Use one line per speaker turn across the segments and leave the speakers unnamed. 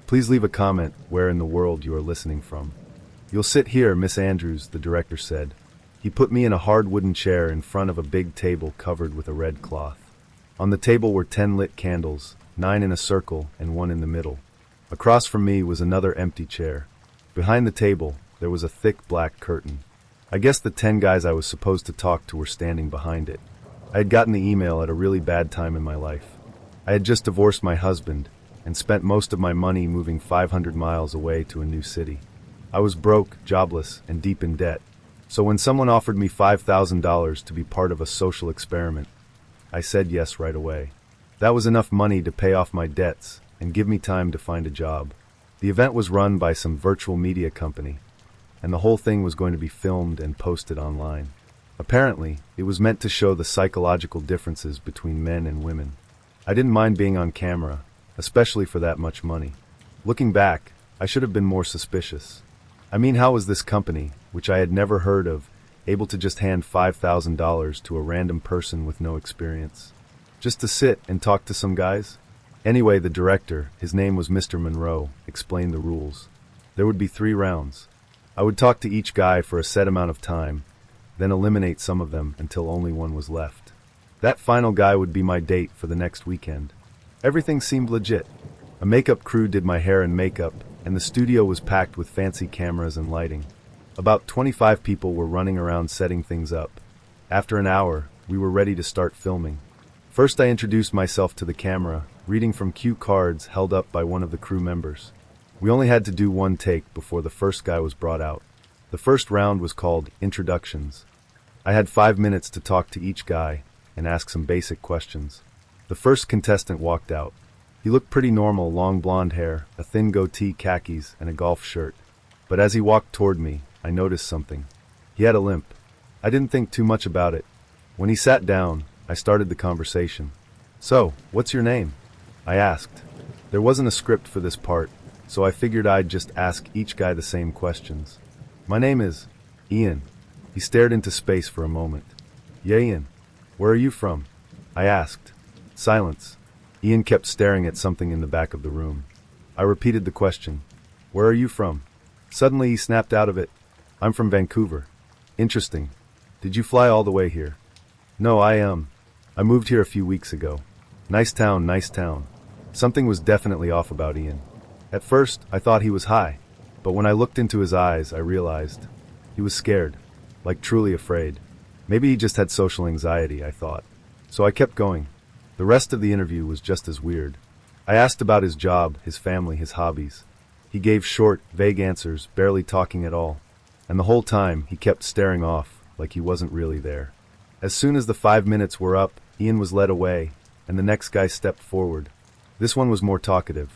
Please leave a comment where in the world you are listening from. You'll sit here, Miss Andrews, the director said. He put me in a hard wooden chair in front of a big table covered with a red cloth. On the table were 10 lit candles, 9 in a circle and 1 in the middle. Across from me was another empty chair. Behind the table, there was a thick black curtain. I guess the 10 guys I was supposed to talk to were standing behind it. I had gotten the email at a really bad time in my life. I had just divorced my husband and spent most of my money moving 500 miles away to a new city. I was broke, jobless, and deep in debt. So when someone offered me $5,000 to be part of a social experiment, I said yes right away. That was enough money to pay off my debts and give me time to find a job. The event was run by some virtual media company, and the whole thing was going to be filmed and posted online. Apparently, it was meant to show the psychological differences between men and women. I didn't mind being on camera, especially for that much money. Looking back, I should have been more suspicious. I mean, how was this company, which I had never heard of, able to just hand $5,000 to a random person with no experience? Just to sit and talk to some guys? Anyway, the director, his name was Mr. Monroe, explained the rules. There would be 3 rounds. I would talk to each guy for a set amount of time, then eliminate some of them until only one was left. That final guy would be my date for the next weekend. Everything seemed legit. A makeup crew did my hair and makeup, and the studio was packed with fancy cameras and lighting. About 25 people were running around setting things up. After an hour, we were ready to start filming. First, I introduced myself to the camera, reading from cue cards held up by one of the crew members. We only had to do 1 take before the first guy was brought out. The first round was called Introductions. I had 5 minutes to talk to each guy and ask some basic questions. The first contestant walked out. He looked pretty normal, long blonde hair, a thin goatee, khakis, and a golf shirt. But as he walked toward me, I noticed something. He had a limp. I didn't think too much about it. When he sat down, I started the conversation. "So, what's your name?" I asked. There wasn't a script for this part, so I figured I'd just ask each guy the same questions. "My name is Ian." He stared into space for a moment. "Yeah, Ian. Where are you from?" I asked. Silence. Ian kept staring at something in the back of the room. I repeated the question. "Where are you from?" Suddenly he snapped out of it. "I'm from Vancouver." "Interesting. Did you fly all the way here?" "No, I moved here a few weeks ago." Nice town, nice town. Something was definitely off about Ian. At first, I thought he was high, but when I looked into his eyes, I realized he was scared, like truly afraid. Maybe he just had social anxiety, I thought. So I kept going. The rest of the interview was just as weird. I asked about his job, his family, his hobbies. He gave short, vague answers, barely talking at all. And the whole time, he kept staring off, like he wasn't really there. As soon as the 5 minutes were up, Ian was led away, and the next guy stepped forward. This one was more talkative.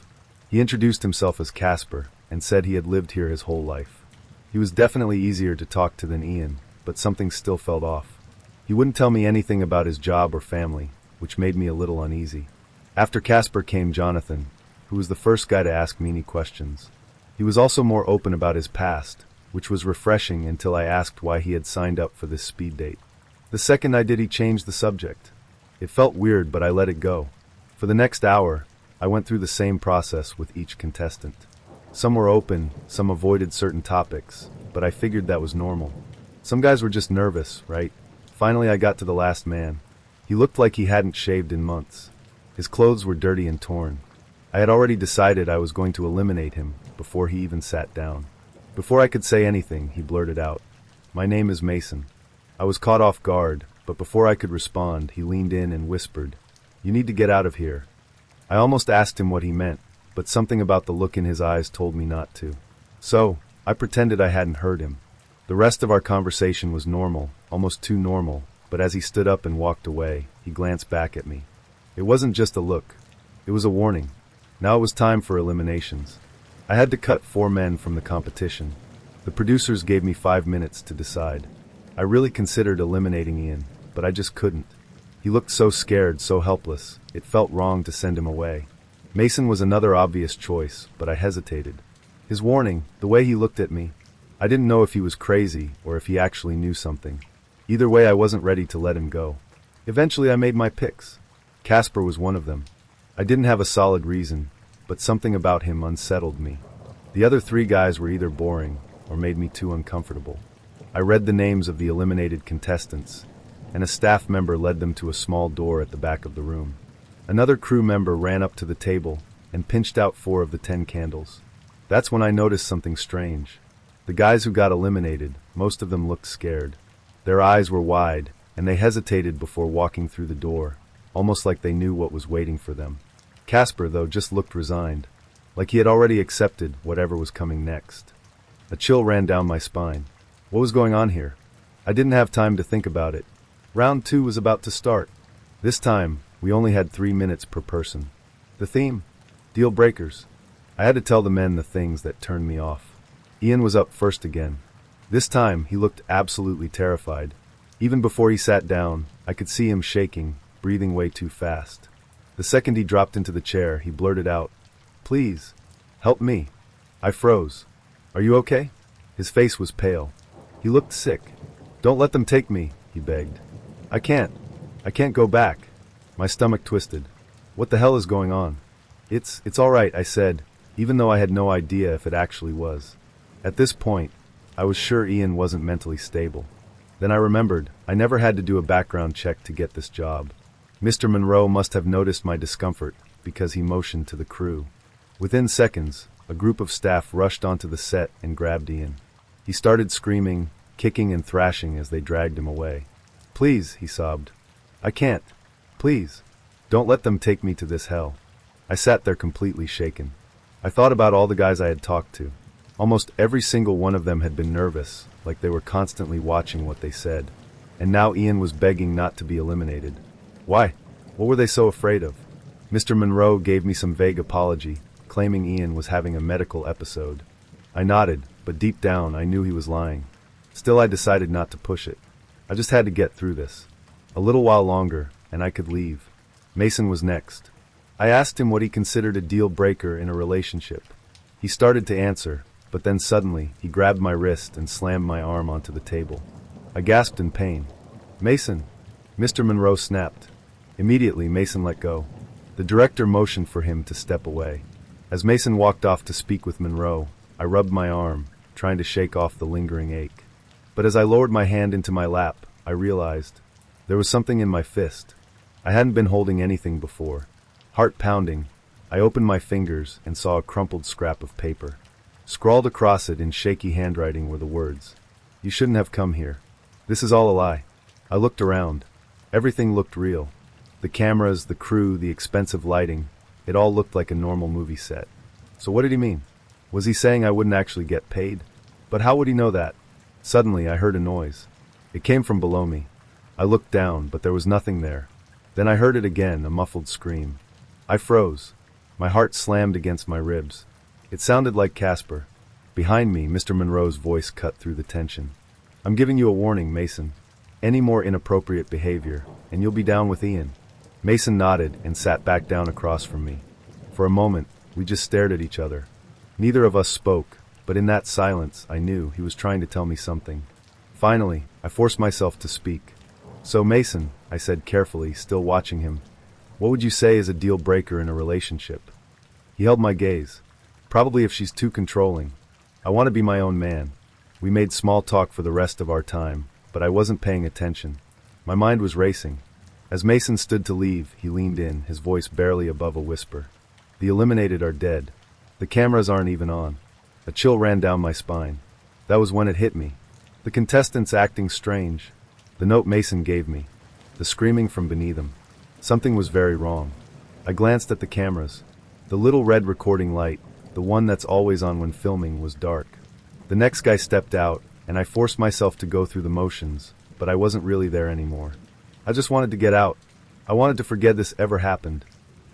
He introduced himself as Casper, and said he had lived here his whole life. He was definitely easier to talk to than Ian, but something still felt off. He wouldn't tell me anything about his job or family, which made me a little uneasy. After Casper came Jonathan, who was the first guy to ask me any questions. He was also more open about his past, which was refreshing until I asked why he had signed up for this speed date. The second I did, he changed the subject. It felt weird, but I let it go. For the next hour, I went through the same process with each contestant. Some were open, some avoided certain topics, but I figured that was normal. Some guys were just nervous, right? Finally, I got to the last man. He looked like he hadn't shaved in months. His clothes were dirty and torn. I had already decided I was going to eliminate him before he even sat down. Before I could say anything, he blurted out, "My name is Mason." I was caught off guard, but before I could respond, he leaned in and whispered, "You need to get out of here." I almost asked him what he meant, but something about the look in his eyes told me not to. So, I pretended I hadn't heard him. The rest of our conversation was normal, almost too normal, but as he stood up and walked away, he glanced back at me. It wasn't just a look. It was a warning. Now it was time for eliminations. I had to cut 4 men from the competition. The producers gave me 5 minutes to decide. I really considered eliminating Ian, but I just couldn't. He looked so scared, so helpless. It felt wrong to send him away. Mason was another obvious choice, but I hesitated. His warning, the way he looked at me, I didn't know if he was crazy or if he actually knew something. Either way, I wasn't ready to let him go. Eventually, I made my picks. Casper was one of them. I didn't have a solid reason, but something about him unsettled me. The other three guys were either boring or made me too uncomfortable. I read the names of the eliminated contestants, and a staff member led them to a small door at the back of the room. Another crew member ran up to the table and pinched out 4 of the 10 candles. That's when I noticed something strange. The guys who got eliminated, most of them looked scared. Their eyes were wide, and they hesitated before walking through the door, almost like they knew what was waiting for them. Casper, though, just looked resigned, like he had already accepted whatever was coming next. A chill ran down my spine. What was going on here? I didn't have time to think about it. Round 2 was about to start. This time, we only had 3 minutes per person. The theme? Deal breakers. I had to tell the men the things that turned me off. Ian was up first again. This time, he looked absolutely terrified. Even before he sat down, I could see him shaking, breathing way too fast. The second he dropped into the chair, he blurted out, "Please, help me." I froze. "Are you okay?" His face was pale. He looked sick. "Don't let them take me," he begged. I can't go back." My stomach twisted. What the hell is going on? It's all right," I said, even though I had no idea if it actually was. At this point, I was sure Ian wasn't mentally stable. Then I remembered, I never had to do a background check to get this job. Mr. Monroe must have noticed my discomfort, because he motioned to the crew. Within seconds, a group of staff rushed onto the set and grabbed Ian. He started screaming, kicking and thrashing as they dragged him away. "Please," he sobbed. "I can't. Please. Don't let them take me to this hell." I sat there completely shaken. I thought about all the guys I had talked to. Almost every single one of them had been nervous, like they were constantly watching what they said. And now Ian was begging not to be eliminated. Why? What were they so afraid of? Mr. Monroe gave me some vague apology, claiming Ian was having a medical episode. I nodded, but deep down I knew he was lying. Still, I decided not to push it. I just had to get through this. A little while longer, and I could leave. Mason was next. I asked him what he considered a deal breaker in a relationship. He started to answer, but then suddenly he grabbed my wrist and slammed my arm onto the table. I gasped in pain. "Mason!" Mr. Monroe snapped. Immediately, Mason let go. The director motioned for him to step away. As Mason walked off to speak with Monroe, I rubbed my arm, trying to shake off the lingering ache. But as I lowered my hand into my lap, I realized there was something in my fist. I hadn't been holding anything before. Heart pounding, I opened my fingers and saw a crumpled scrap of paper. Scrawled across it in shaky handwriting were the words, "You shouldn't have come here. This is all a lie." I looked around. Everything looked real. The cameras, the crew, the expensive lighting, it all looked like a normal movie set. So what did he mean? Was he saying I wouldn't actually get paid? But how would he know that? Suddenly, I heard a noise. It came from below me. I looked down, but there was nothing there. Then I heard it again, a muffled scream. I froze. My heart slammed against my ribs. It sounded like Casper. Behind me, Mr. Monroe's voice cut through the tension. "I'm giving you a warning, Mason. Any more inappropriate behavior, and you'll be down with Ian." Mason nodded and sat back down across from me. For a moment, we just stared at each other. Neither of us spoke, but in that silence, I knew he was trying to tell me something. Finally, I forced myself to speak. "So, Mason," I said carefully, still watching him, "what would you say is a deal breaker in a relationship?" He held my gaze. "Probably if she's too controlling. I want to be my own man." We made small talk for the rest of our time, but I wasn't paying attention. My mind was racing. As Mason stood to leave, he leaned in, his voice barely above a whisper. "The eliminated are dead. The cameras aren't even on." A chill ran down my spine. That was when it hit me. The contestants acting strange. The note Mason gave me. The screaming from beneath him. Something was very wrong. I glanced at the cameras. The little red recording light, the one that's always on when filming, was dark. The next guy stepped out, and I forced myself to go through the motions, but I wasn't really there anymore. I just wanted to get out. I wanted to forget this ever happened.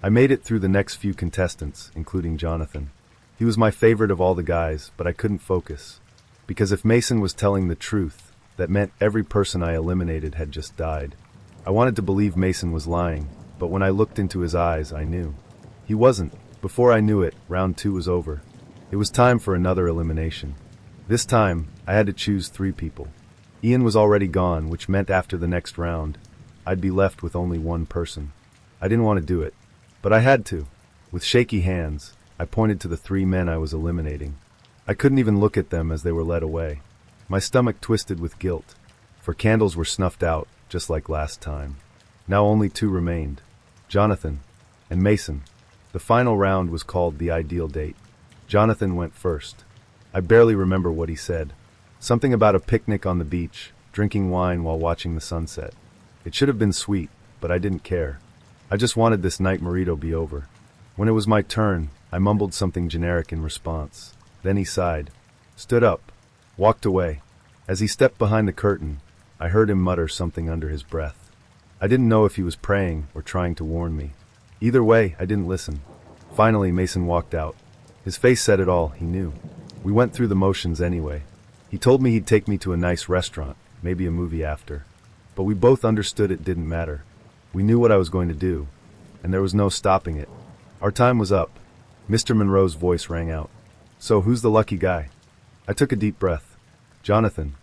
I made it through the next few contestants, including Jonathan. He was my favorite of all the guys, but I couldn't focus. Because if Mason was telling the truth, that meant every person I eliminated had just died. I wanted to believe Mason was lying, but when I looked into his eyes, I knew. He wasn't. Before I knew it, round 2 was over. It was time for another elimination. This time, I had to choose 3 people. Ian was already gone, which meant after the next round, I'd be left with only one person. I didn't want to do it, but I had to. With shaky hands, I pointed to the 3 men I was eliminating. I couldn't even look at them as they were led away. My stomach twisted with guilt, for candles were snuffed out, just like last time. Now only 2 remained, Jonathan and Mason. The final round was called the ideal date. Jonathan went first. I barely remember what he said. Something about a picnic on the beach, drinking wine while watching the sunset. It should have been sweet, but I didn't care. I just wanted this night merito be over. When it was my turn, I mumbled something generic in response. Then he sighed, stood up, walked away. As he stepped behind the curtain, I heard him mutter something under his breath. I didn't know if he was praying or trying to warn me. Either way, I didn't listen. Finally, Mason walked out. His face said it all, he knew. We went through the motions anyway. He told me he'd take me to a nice restaurant, maybe a movie after. But we both understood it didn't matter. We knew what I was going to do, and there was no stopping it. Our time was up. Mr. Monroe's voice rang out. So who's the lucky guy? I took a deep breath. Jonathan.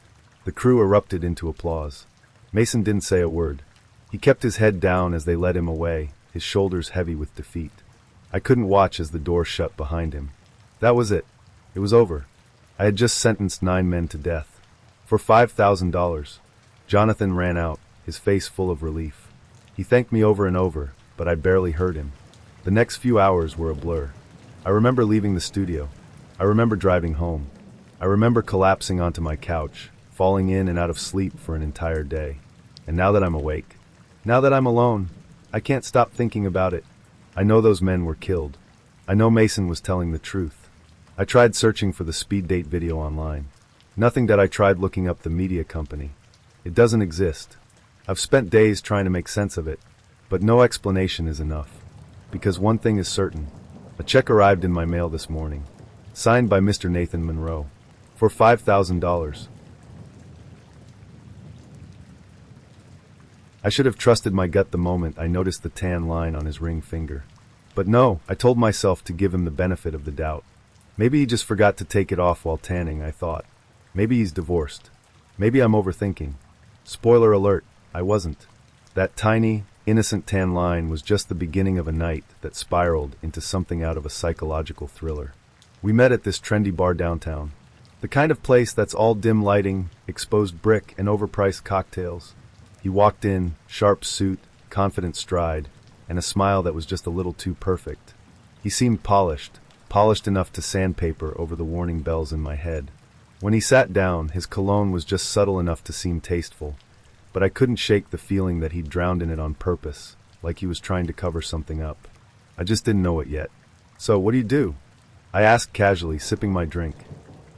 The crew erupted into applause. Mason didn't say a word. He kept his head down as they led him away, his shoulders heavy with defeat. I couldn't watch as the door shut behind him. That was it. It was over. I had just sentenced 9 men to death. For $5,000. Jonathan ran out, his face full of relief. He thanked me over and over, but I barely heard him. The next few hours were a blur. I remember leaving the studio. I remember driving home. I remember collapsing onto my couch, falling in and out of sleep for an entire day. And now that I'm awake, now that I'm alone, I can't stop thinking about it. I know those men were killed. I know Mason was telling the truth. I tried searching for the speed date video online. Nothing that I tried looking up the media company. It doesn't exist. I've spent days trying to make sense of it, but no explanation is enough. Because one thing is certain. A check arrived in my mail this morning, signed by Mr. Nathan Monroe, for $5,000. I should have trusted my gut the moment I noticed the tan line on his ring finger. But no, I told myself to give him the benefit of the doubt. Maybe he just forgot to take it off while tanning, I thought. Maybe he's divorced. Maybe I'm overthinking. Spoiler alert, I wasn't. That tiny, innocent tan line was just the beginning of a night that spiraled into something out of a psychological thriller. We met at this trendy bar downtown. The kind of place that's all dim lighting, exposed brick, and overpriced cocktails. He walked in, sharp suit, confident stride, and a smile that was just a little too perfect. He seemed polished enough to sandpaper over the warning bells in my head. When he sat down, his cologne was just subtle enough to seem tasteful, but I couldn't shake the feeling that he'd drowned in it on purpose, like he was trying to cover something up. I just didn't know it yet. So, what do you do? I asked casually, sipping my drink.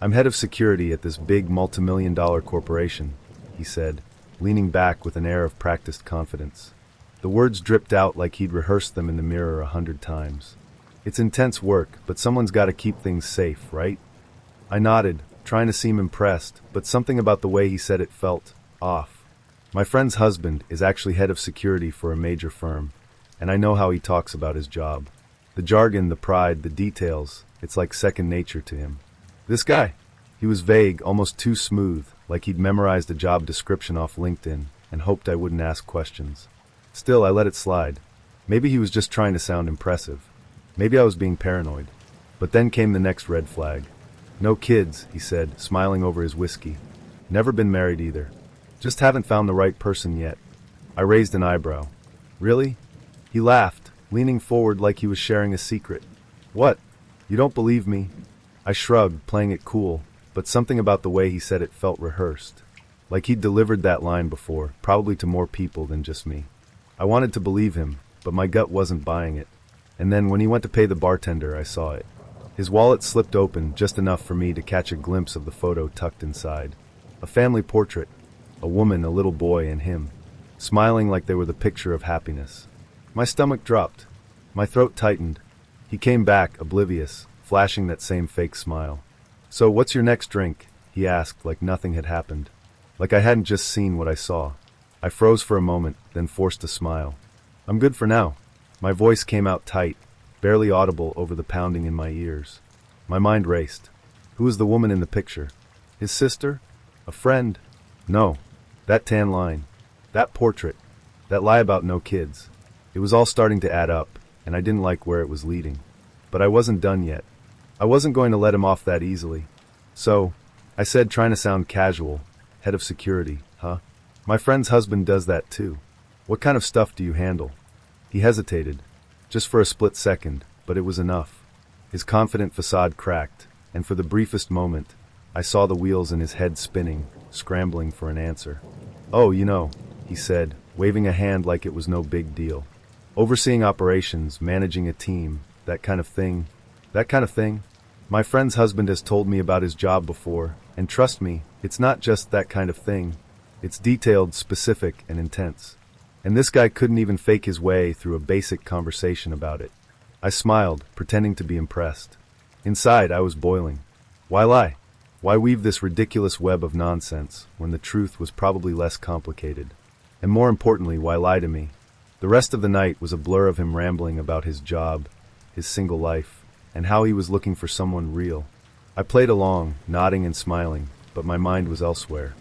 I'm head of security at this big multi-million-dollar corporation, he said, leaning back with an air of practiced confidence. The words dripped out like he'd rehearsed them in the mirror 100 times. It's intense work, but someone's got to keep things safe, right? I nodded, trying to seem impressed, but something about the way he said it felt off. My friend's husband is actually head of security for a major firm, and I know how he talks about his job. The jargon, the pride, the details, it's like second nature to him. This guy, he was vague, almost too smooth, like he'd memorized a job description off LinkedIn and hoped I wouldn't ask questions. Still, I let it slide. Maybe he was just trying to sound impressive. Maybe I was being paranoid. But then came the next red flag. No kids, he said, smiling over his whiskey. Never been married either. Just haven't found the right person yet. I raised an eyebrow. Really? He laughed, leaning forward like he was sharing a secret. What? You don't believe me? I shrugged, playing it cool, but something about the way he said it felt rehearsed. Like he'd delivered that line before, probably to more people than just me. I wanted to believe him, but my gut wasn't buying it. And then when he went to pay the bartender, I saw it. His wallet slipped open just enough for me to catch a glimpse of the photo tucked inside. A family portrait. A woman, a little boy, and him, smiling like they were the picture of happiness. My stomach dropped. My throat tightened. He came back, oblivious, flashing that same fake smile. So, what's your next drink? He asked, like nothing had happened. Like I hadn't just seen what I saw. I froze for a moment, then forced a smile. I'm good for now. My voice came out tight, barely audible over the pounding in my ears. My mind raced. Who was the woman in the picture? His sister? A friend? No. That tan line. That portrait. That lie about no kids. It was all starting to add up, and I didn't like where it was leading. But I wasn't done yet. I wasn't going to let him off that easily. So, I said, trying to sound casual, "Head of security, huh? My friend's husband does that too. What kind of stuff do you handle?" He hesitated, just for a split second, but it was enough. His confident facade cracked, and for the briefest moment, I saw the wheels in his head spinning, scrambling for an answer. "Oh, he said, waving a hand like it was no big deal. "Overseeing operations, managing a team, that kind of thing. That kind of thing? My friend's husband has told me about his job before, and trust me, it's not just that kind of thing. It's detailed, specific, and intense. And this guy couldn't even fake his way through a basic conversation about it." I smiled, pretending to be impressed. Inside, I was boiling. Why lie? Why weave this ridiculous web of nonsense, when the truth was probably less complicated? And more importantly, why lie to me? The rest of the night was a blur of him rambling about his job, his single life, and how he was looking for someone real. I played along, nodding and smiling, but my mind was elsewhere.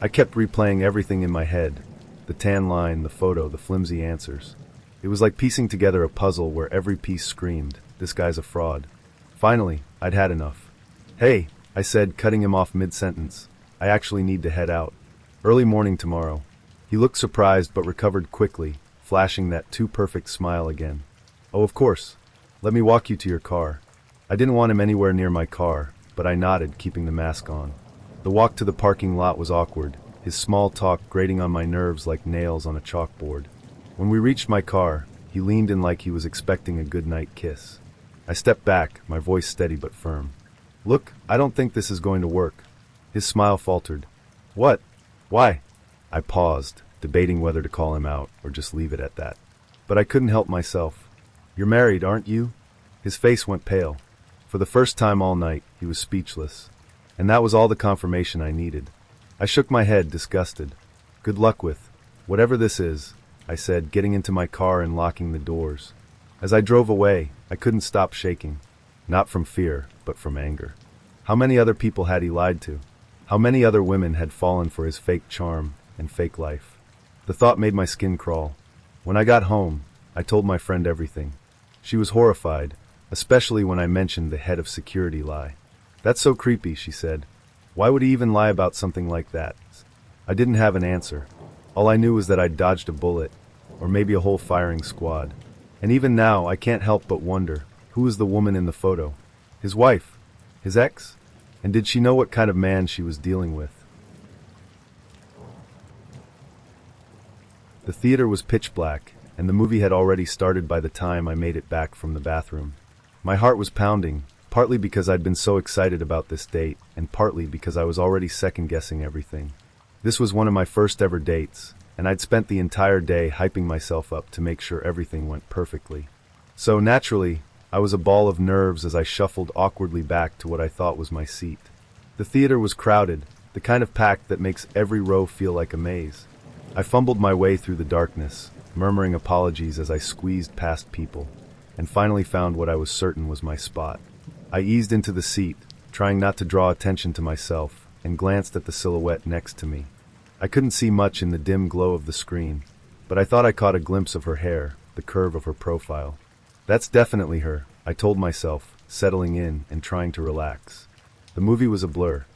I kept replaying everything in my head, the tan line, the photo, the flimsy answers. It was like piecing together a puzzle where every piece screamed, "This guy's a fraud." Finally, I'd had enough. "Hey," I said, cutting him off mid-sentence, "I actually need to head out. Early morning tomorrow." He looked surprised but recovered quickly, flashing that too-perfect smile again. "Oh, of course. Let me walk you to your car." I didn't want him anywhere near my car, but I nodded, keeping the mask on. The walk to the parking lot was awkward, his small talk grating on my nerves like nails on a chalkboard. When we reached my car, he leaned in like he was expecting a goodnight kiss. I stepped back, my voice steady but firm. "Look, I don't think this is going to work." His smile faltered. "What? Why?" I paused, debating whether to call him out or just leave it at that. But I couldn't help myself. "You're married, aren't you?" His face went pale. For the first time all night, he was speechless. And that was all the confirmation I needed. I shook my head, disgusted. "Good luck with whatever this is," I said, getting into my car and locking the doors. As I drove away, I couldn't stop shaking. Not from fear, but from anger. How many other people had he lied to? How many other women had fallen for his fake charm and fake life? The thought made my skin crawl. When I got home, I told my friend everything. She was horrified, especially when I mentioned the head of security lie. "That's so creepy," she said. "Why would he even lie about something like that?" I didn't have an answer. All I knew was that I'd dodged a bullet, or maybe a whole firing squad. And even now, I can't help but wonder, who was the woman in the photo? His wife? His ex? And did she know what kind of man she was dealing with? The theater was pitch black, and the movie had already started by the time I made it back from the bathroom. My heart was pounding, partly because I'd been so excited about this date, and partly because I was already second-guessing everything. This was one of my first ever dates, and I'd spent the entire day hyping myself up to make sure everything went perfectly. So naturally, I was a ball of nerves as I shuffled awkwardly back to what I thought was my seat. The theater was crowded, the kind of packed that makes every row feel like a maze. I fumbled my way through the darkness, murmuring apologies as I squeezed past people, and finally found what I was certain was my spot. I eased into the seat, trying not to draw attention to myself, and glanced at the silhouette next to me. I couldn't see much in the dim glow of the screen, but I thought I caught a glimpse of her hair, the curve of her profile. "That's definitely her," I told myself, settling in and trying to relax. The movie was a blur.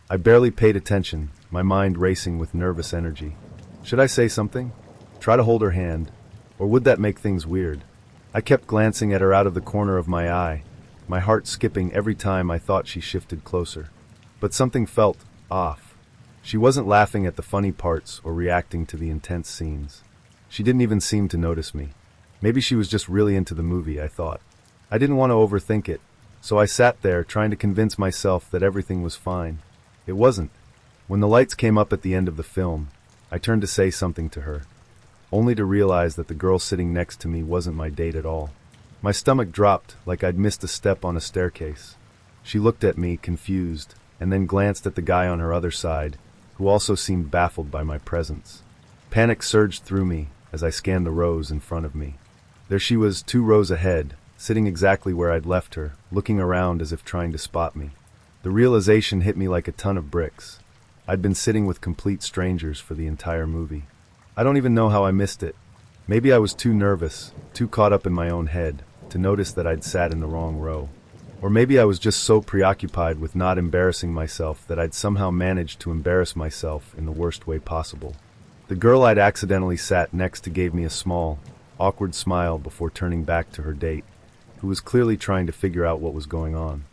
I barely paid attention, my mind racing with nervous energy. Should I say something? Try to hold her hand? Or would that make things weird? I kept glancing at her out of the corner of my eye, my heart skipping every time I thought she shifted closer. But something felt off. She wasn't laughing at the funny parts or reacting to the intense scenes. She didn't even seem to notice me. Maybe she was just really into the movie, I thought. I didn't want to overthink it, so I sat there trying to convince myself that everything was fine. It wasn't. When the lights came up at the end of the film, I turned to say something to her, only to realize that the girl sitting next to me wasn't my date at all. My stomach dropped like I'd missed a step on a staircase. She looked at me, confused, and then glanced at the guy on her other side, who also seemed baffled by my presence. Panic surged through me as I scanned the rows in front of me. There she was, 2 rows ahead, sitting exactly where I'd left her, looking around as if trying to spot me. The realization hit me like a ton of bricks. I'd been sitting with complete strangers for the entire movie. I don't even know how I missed it. Maybe I was too nervous, too caught up in my own head, to notice that I'd sat in the wrong row. Or maybe I was just so preoccupied with not embarrassing myself that I'd somehow managed to embarrass myself in the worst way possible. The girl I'd accidentally sat next to gave me a small, awkward smile before turning back to her date, who was clearly trying to figure out what was going on.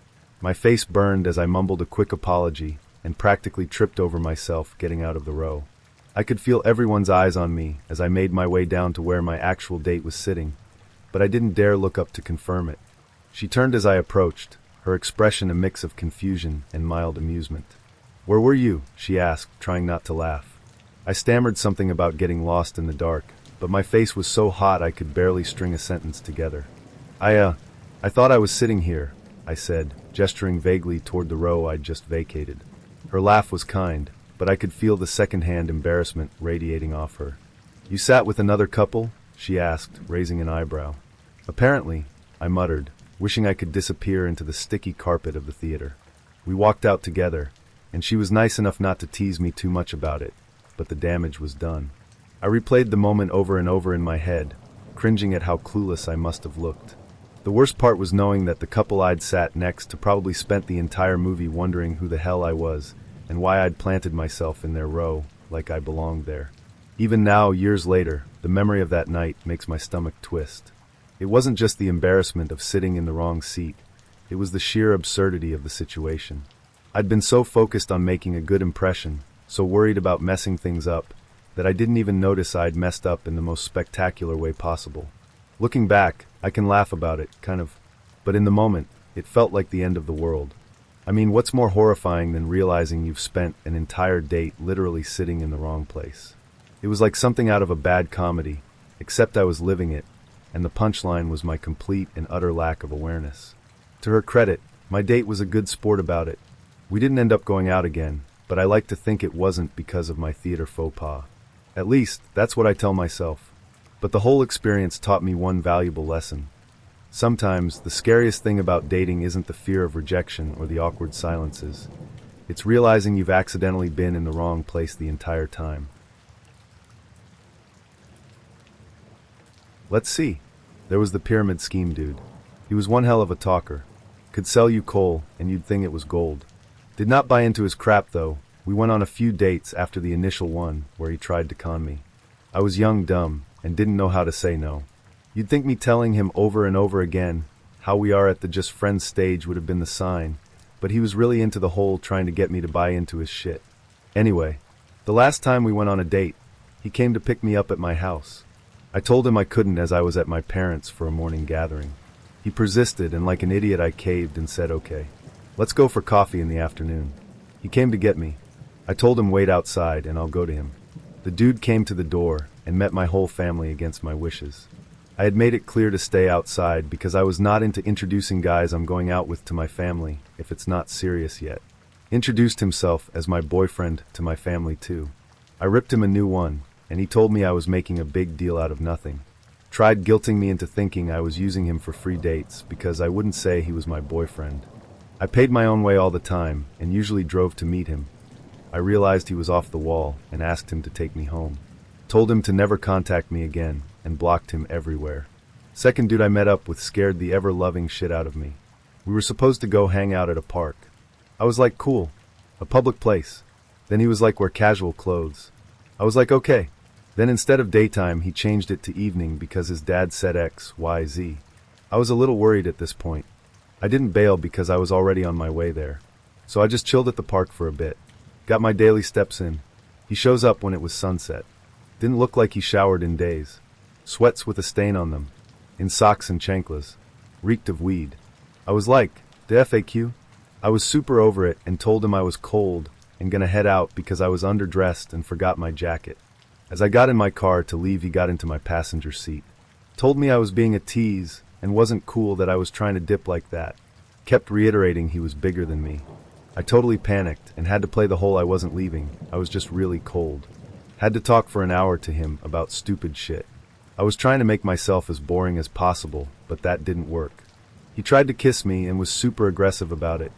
My face burned as I mumbled a quick apology and practically tripped over myself getting out of the row. I could feel everyone's eyes on me as I made my way down to where my actual date was sitting, but I didn't dare look up to confirm it. She turned as I approached, her expression a mix of confusion and mild amusement. "Where were you?" she asked, trying not to laugh. I stammered something about getting lost in the dark, but my face was so hot I could barely string a sentence together. I thought I was sitting here," I said, gesturing vaguely toward the row I'd just vacated. Her laugh was kind, but I could feel the second-hand embarrassment radiating off her. "You sat with another couple?" she asked, raising an eyebrow. "Apparently," I muttered, wishing I could disappear into the sticky carpet of the theater. We walked out together, and she was nice enough not to tease me too much about it, but the damage was done. I replayed the moment over and over in my head, cringing at how clueless I must have looked. The worst part was knowing that the couple I'd sat next to probably spent the entire movie wondering who the hell I was and why I'd planted myself in their row like I belonged there. Even now, years later, the memory of that night makes my stomach twist. It wasn't just the embarrassment of sitting in the wrong seat, it was the sheer absurdity of the situation. I'd been so focused on making a good impression, so worried about messing things up, that I didn't even notice I'd messed up in the most spectacular way possible. Looking back, I can laugh about it, kind of, but in the moment, it felt like the end of the world. I mean, what's more horrifying than realizing you've spent an entire date literally sitting in the wrong place? It was like something out of a bad comedy, except I was living it, and the punchline was my complete and utter lack of awareness. To her credit, my date was a good sport about it. We didn't end up going out again, but I like to think it wasn't because of my theater faux pas. At least, that's what I tell myself. But the whole experience taught me one valuable lesson. Sometimes, the scariest thing about dating isn't the fear of rejection or the awkward silences. It's realizing you've accidentally been in the wrong place the entire time. Let's see. There was the pyramid scheme dude. He was one hell of a talker. Could sell you coal, and you'd think it was gold. Did not buy into his crap, though. We went on a few dates after the initial one, where he tried to con me. I was young, dumb, and didn't know how to say no. You'd think me telling him over and over again how we are at the just friends stage would have been the sign, but he was really into the whole trying to get me to buy into his shit. Anyway, the last time we went on a date, he came to pick me up at my house. I told him I couldn't as I was at my parents' for a morning gathering. He persisted, and like an idiot I caved and said okay. Let's go for coffee in the afternoon. He came to get me. I told him wait outside and I'll go to him. The dude came to the door and met my whole family against my wishes. I had made it clear to stay outside because I was not into introducing guys I'm going out with to my family if it's not serious yet. Introduced himself as my boyfriend to my family too. I ripped him a new one, and he told me I was making a big deal out of nothing. Tried guilting me into thinking I was using him for free dates because I wouldn't say he was my boyfriend. I paid my own way all the time and usually drove to meet him. I realized he was off the wall and asked him to take me home. Told him to never contact me again and blocked him everywhere. Second dude I met up with scared the ever-loving shit out of me. We were supposed to go hang out at a park. I was like, cool, a public place. Then he was like, wear casual clothes. I was like, okay. Then instead of daytime, he changed it to evening because his dad said X, Y, Z. I was a little worried at this point. I didn't bail because I was already on my way there. So I just chilled at the park for a bit. Got my daily steps in. He shows up when it was sunset. Didn't look like he showered in days. Sweats with a stain on them. In socks and chanclas. Reeked of weed. I was like, the FAQ? I was super over it and told him I was cold and gonna head out because I was underdressed and forgot my jacket. As I got in my car to leave, he got into my passenger seat. Told me I was being a tease and wasn't cool that I was trying to dip like that. Kept reiterating he was bigger than me. I totally panicked and had to play the whole I wasn't leaving. I was just really cold. Had to talk for an hour to him about stupid shit. I was trying to make myself as boring as possible, but that didn't work. He tried to kiss me and was super aggressive about it.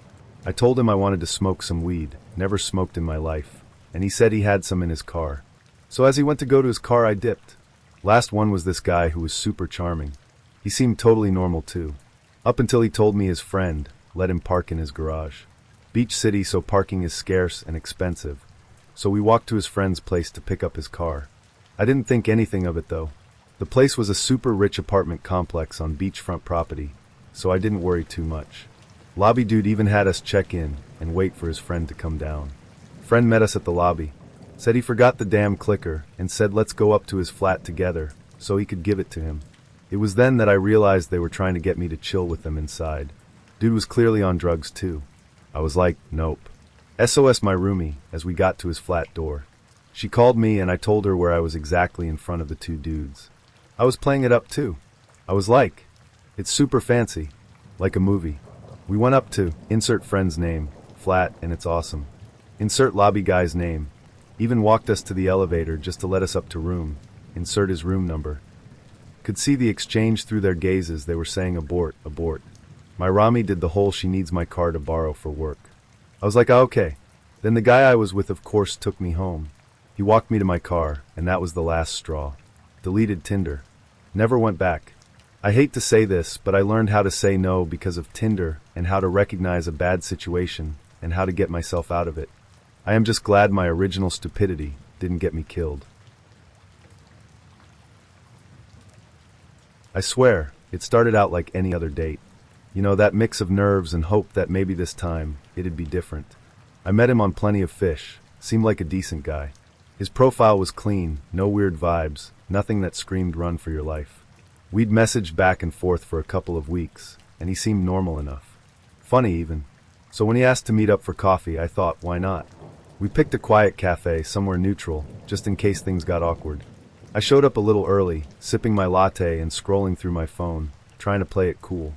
I told him I wanted to smoke some weed, never smoked in my life, and he said he had some in his car. So as he went to go to his car, I dipped. Last one was this guy who was super charming. He seemed totally normal too. Up until he told me his friend let him park in his garage. Beach city, so parking is scarce and expensive. So we walked to his friend's place to pick up his car. I didn't think anything of it though. The place was a super rich apartment complex on beachfront property, so I didn't worry too much. Lobby dude even had us check in and wait for his friend to come down. Friend met us at the lobby, said he forgot the damn clicker, and said let's go up to his flat together so he could give it to him. It was then that I realized they were trying to get me to chill with them inside. Dude was clearly on drugs too. I was like, nope. SOS my roomie as we got to his flat door. She called me and I told her where I was exactly in front of the two dudes. I was playing it up too. I was like, it's super fancy, like a movie. We went up to insert friend's name, flat, and it's awesome. Insert lobby guy's name. Even walked us to the elevator just to let us up to room. Insert his room number. Could see the exchange through their gazes. They were saying abort, abort. My Rami did the whole she needs my car to borrow for work. I was like, oh, okay. Then the guy I was with of course took me home. He walked me to my car, and that was the last straw. Deleted Tinder. Never went back. I hate to say this, but I learned how to say no because of Tinder and how to recognize a bad situation and how to get myself out of it. I am just glad my original stupidity didn't get me killed. I swear, it started out like any other date. You know, that mix of nerves and hope that maybe this time it'd be different. I met him on Plenty of Fish, seemed like a decent guy. His profile was clean, no weird vibes, nothing that screamed run for your life. We'd messaged back and forth for a couple of weeks, and he seemed normal enough. Funny even. So when he asked to meet up for coffee, I thought, why not? We picked a quiet cafe, somewhere neutral, just in case things got awkward. I showed up a little early, sipping my latte and scrolling through my phone, trying to play it cool.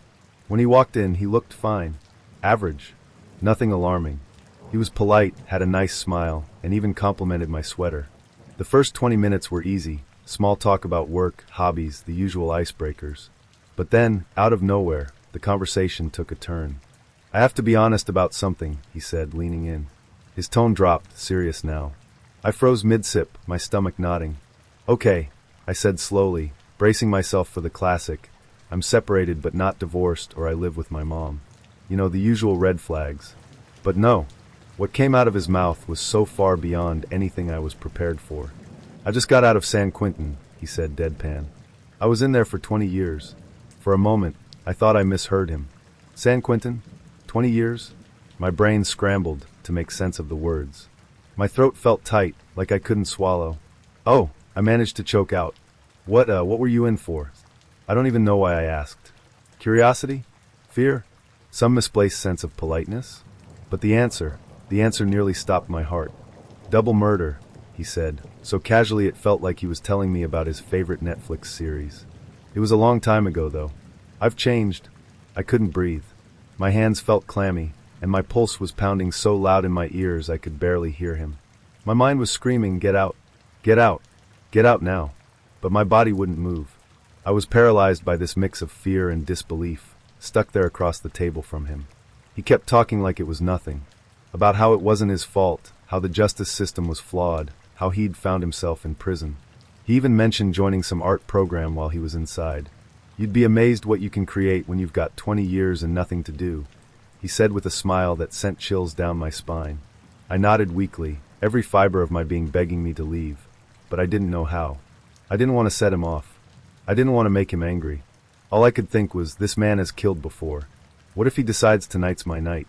When he walked in, he looked fine. Average. Nothing alarming. He was polite, had a nice smile, and even complimented my sweater. The first 20 minutes were easy. Small talk about work, hobbies, the usual icebreakers. But then, out of nowhere, the conversation took a turn. I have to be honest about something, he said, leaning in. His tone dropped, serious now. I froze mid-sip, my stomach nodding. Okay, I said slowly, bracing myself for the classic. I'm separated but not divorced, or I live with my mom. You know, the usual red flags. But no, what came out of his mouth was so far beyond anything I was prepared for. I just got out of San Quentin, he said deadpan. I was in there for 20 years. For a moment, I thought I misheard him. San Quentin? 20 years? My brain scrambled to make sense of the words. My throat felt tight, like I couldn't swallow. Oh, I managed to choke out. What were you in for? I don't even know why I asked. Curiosity? Fear? Some misplaced sense of politeness? But the answer nearly stopped my heart. Double murder, he said, so casually it felt like he was telling me about his favorite Netflix series. It was a long time ago, though. I've changed. I couldn't breathe. My hands felt clammy, and my pulse was pounding so loud in my ears I could barely hear him. My mind was screaming, get out, get out, get out now. But my body wouldn't move. I was paralyzed by this mix of fear and disbelief, stuck there across the table from him. He kept talking like it was nothing, about how it wasn't his fault, how the justice system was flawed, how he'd found himself in prison. He even mentioned joining some art program while he was inside. You'd be amazed what you can create when you've got 20 years and nothing to do, he said with a smile that sent chills down my spine. I nodded weakly, every fiber of my being begging me to leave, but I didn't know how. I didn't want to set him off. I didn't want to make him angry. All I could think was, this man has killed before. What if he decides tonight's my night?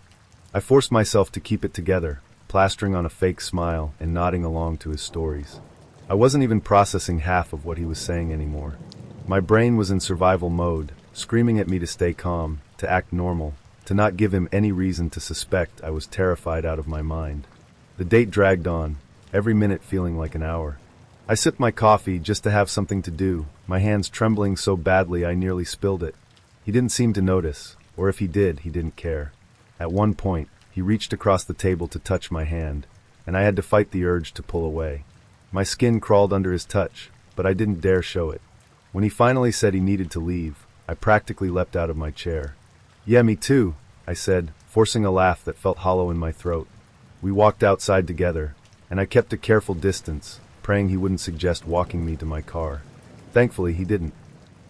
I forced myself to keep it together, plastering on a fake smile and nodding along to his stories. I wasn't even processing half of what he was saying anymore. My brain was in survival mode, screaming at me to stay calm, to act normal, to not give him any reason to suspect I was terrified out of my mind. The date dragged on, every minute feeling like an hour. I sipped my coffee just to have something to do, my hands trembling so badly I nearly spilled it. He didn't seem to notice, or if he did, he didn't care. At one point, he reached across the table to touch my hand, and I had to fight the urge to pull away. My skin crawled under his touch, but I didn't dare show it. When he finally said he needed to leave, I practically leapt out of my chair. Yeah, me too, I said, forcing a laugh that felt hollow in my throat. We walked outside together, and I kept a careful distance, praying he wouldn't suggest walking me to my car. Thankfully, he didn't.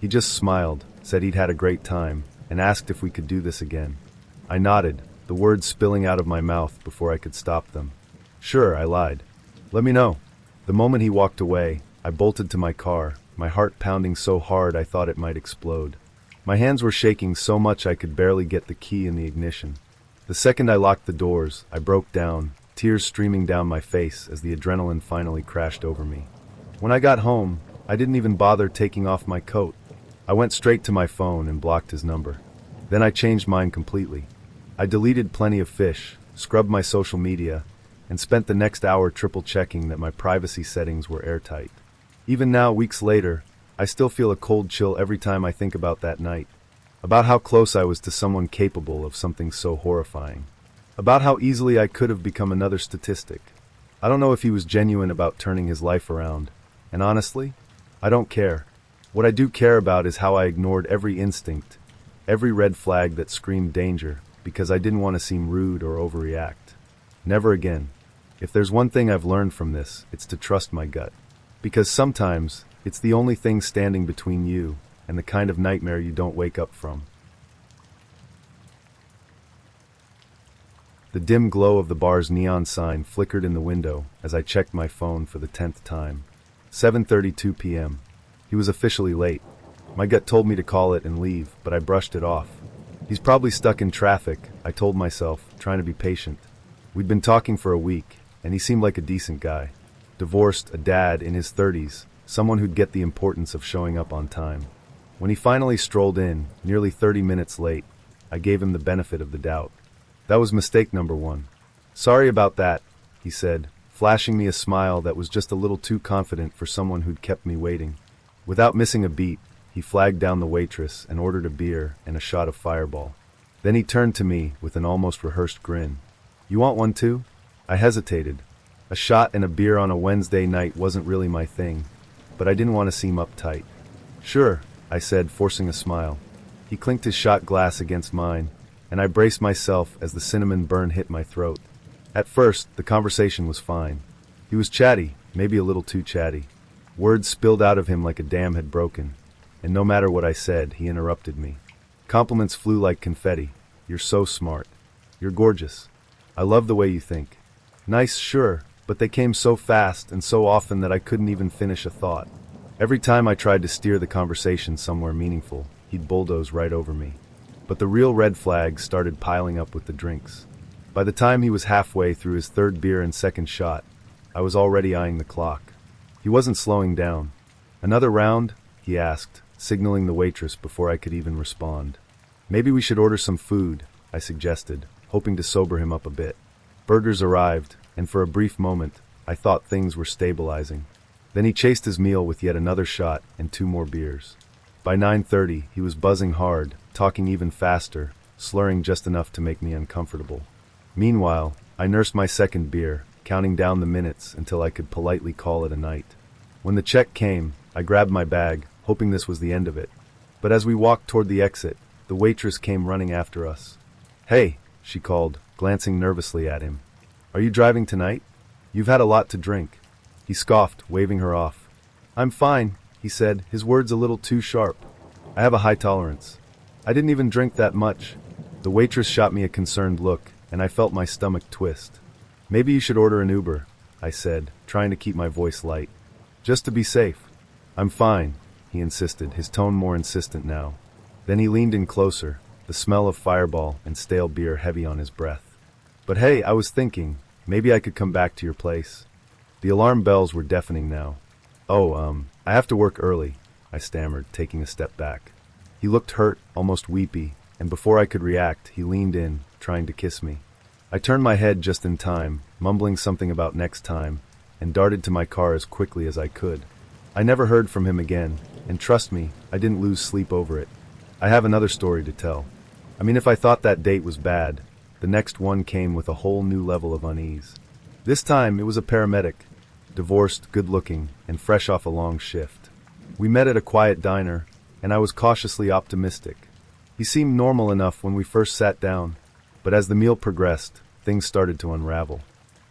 He just smiled, said he'd had a great time, and asked if we could do this again. I nodded, the words spilling out of my mouth before I could stop them. Sure, I lied. Let me know. The moment he walked away, I bolted to my car, my heart pounding so hard I thought it might explode. My hands were shaking so much I could barely get the key in the ignition. The second I locked the doors, I broke down, tears streaming down my face as the adrenaline finally crashed over me. When I got home, I didn't even bother taking off my coat. I went straight to my phone and blocked his number. Then I changed mine completely. I deleted plenty of fish, scrubbed my social media, and spent the next hour triple-checking that my privacy settings were airtight. Even now, weeks later, I still feel a cold chill every time I think about that night. About how close I was to someone capable of something so horrifying. About how easily I could have become another statistic. I don't know if he was genuine about turning his life around, and honestly, I don't care. What I do care about is how I ignored every instinct, every red flag that screamed danger, because I didn't want to seem rude or overreact. Never again. If there's one thing I've learned from this, it's to trust my gut. Because sometimes, it's the only thing standing between you and the kind of nightmare you don't wake up from. The dim glow of the bar's neon sign flickered in the window as I checked my phone for the 10th time. 7:32 p.m. He was officially late. My gut told me to call it and leave, but I brushed it off. He's probably stuck in traffic, I told myself, trying to be patient. We'd been talking for a week, and he seemed like a decent guy. Divorced, a dad, in his 30s, someone who'd get the importance of showing up on time. When he finally strolled in, nearly 30 minutes late, I gave him the benefit of the doubt. That was mistake number one. Sorry about that, he said, flashing me a smile that was just a little too confident for someone who'd kept me waiting. Without missing a beat, he flagged down the waitress and ordered a beer and a shot of Fireball. Then he turned to me with an almost rehearsed grin. You want one too? I hesitated. A shot and a beer on a Wednesday night wasn't really my thing, but I didn't want to seem uptight. Sure, I said, forcing a smile. He clinked his shot glass against mine, and I braced myself as the cinnamon burn hit my throat. At first, the conversation was fine. He was chatty, maybe a little too chatty. Words spilled out of him like a dam had broken, and no matter what I said, he interrupted me. Compliments flew like confetti. You're so smart. You're gorgeous. I love the way you think. Nice, sure, but they came so fast and so often that I couldn't even finish a thought. Every time I tried to steer the conversation somewhere meaningful, he'd bulldoze right over me. But the real red flags started piling up with the drinks. By the time he was halfway through his third beer and second shot, I was already eyeing the clock. He wasn't slowing down. Another round? He asked, signaling the waitress before I could even respond. Maybe we should order some food, I suggested, hoping to sober him up a bit. Burgers arrived, and for a brief moment, I thought things were stabilizing. Then he chased his meal with yet another shot and 2 more beers. By 9:30, he was buzzing hard, talking even faster, slurring just enough to make me uncomfortable. Meanwhile, I nursed my second beer, counting down the minutes until I could politely call it a night. When the check came, I grabbed my bag, hoping this was the end of it. But as we walked toward the exit, the waitress came running after us. Hey, she called, glancing nervously at him. Are you driving tonight? You've had a lot to drink. He scoffed, waving her off. I'm fine, he said, his words a little too sharp. I have a high tolerance. I didn't even drink that much. The waitress shot me a concerned look, and I felt my stomach twist. Maybe you should order an Uber, I said, trying to keep my voice light. Just to be safe. I'm fine, he insisted, his tone more insistent now. Then he leaned in closer, the smell of Fireball and stale beer heavy on his breath. But hey, I was thinking, maybe I could come back to your place. The alarm bells were deafening now. Oh, I have to work early, I stammered, taking a step back. He looked hurt, almost weepy, and before I could react, he leaned in, trying to kiss me. I turned my head just in time, mumbling something about next time, and darted to my car as quickly as I could. I never heard from him again, and trust me, I didn't lose sleep over it. I have another story to tell. I mean, if I thought that date was bad, the next one came with a whole new level of unease. This time, it was a paramedic, divorced, good-looking, and fresh off a long shift. We met at a quiet diner, and I was cautiously optimistic. He seemed normal enough when we first sat down, but as the meal progressed, things started to unravel.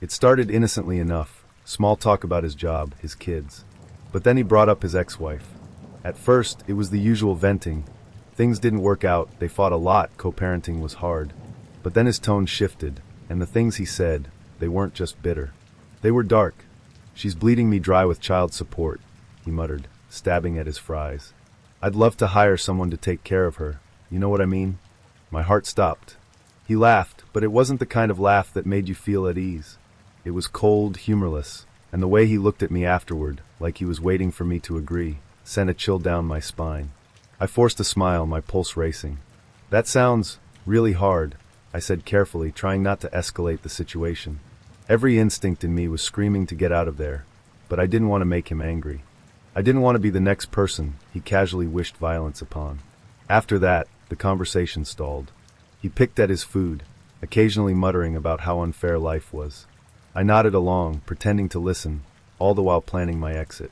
It started innocently enough, small talk about his job, his kids. But then he brought up his ex-wife. At first, it was the usual venting. Things didn't work out, they fought a lot, co-parenting was hard. But then his tone shifted, and the things he said, they weren't just bitter. They were dark. "She's bleeding me dry with child support," he muttered, stabbing at his fries. "I'd love to hire someone to take care of her. You know what I mean?" My heart stopped. He laughed, but it wasn't the kind of laugh that made you feel at ease. It was cold, humorless, and the way he looked at me afterward, like he was waiting for me to agree, sent a chill down my spine. I forced a smile, my pulse racing. "That sounds really hard," I said carefully, trying not to escalate the situation. Every instinct in me was screaming to get out of there, but I didn't want to make him angry. I didn't want to be the next person he casually wished violence upon. After that, the conversation stalled. He picked at his food, occasionally muttering about how unfair life was. I nodded along, pretending to listen, all the while planning my exit.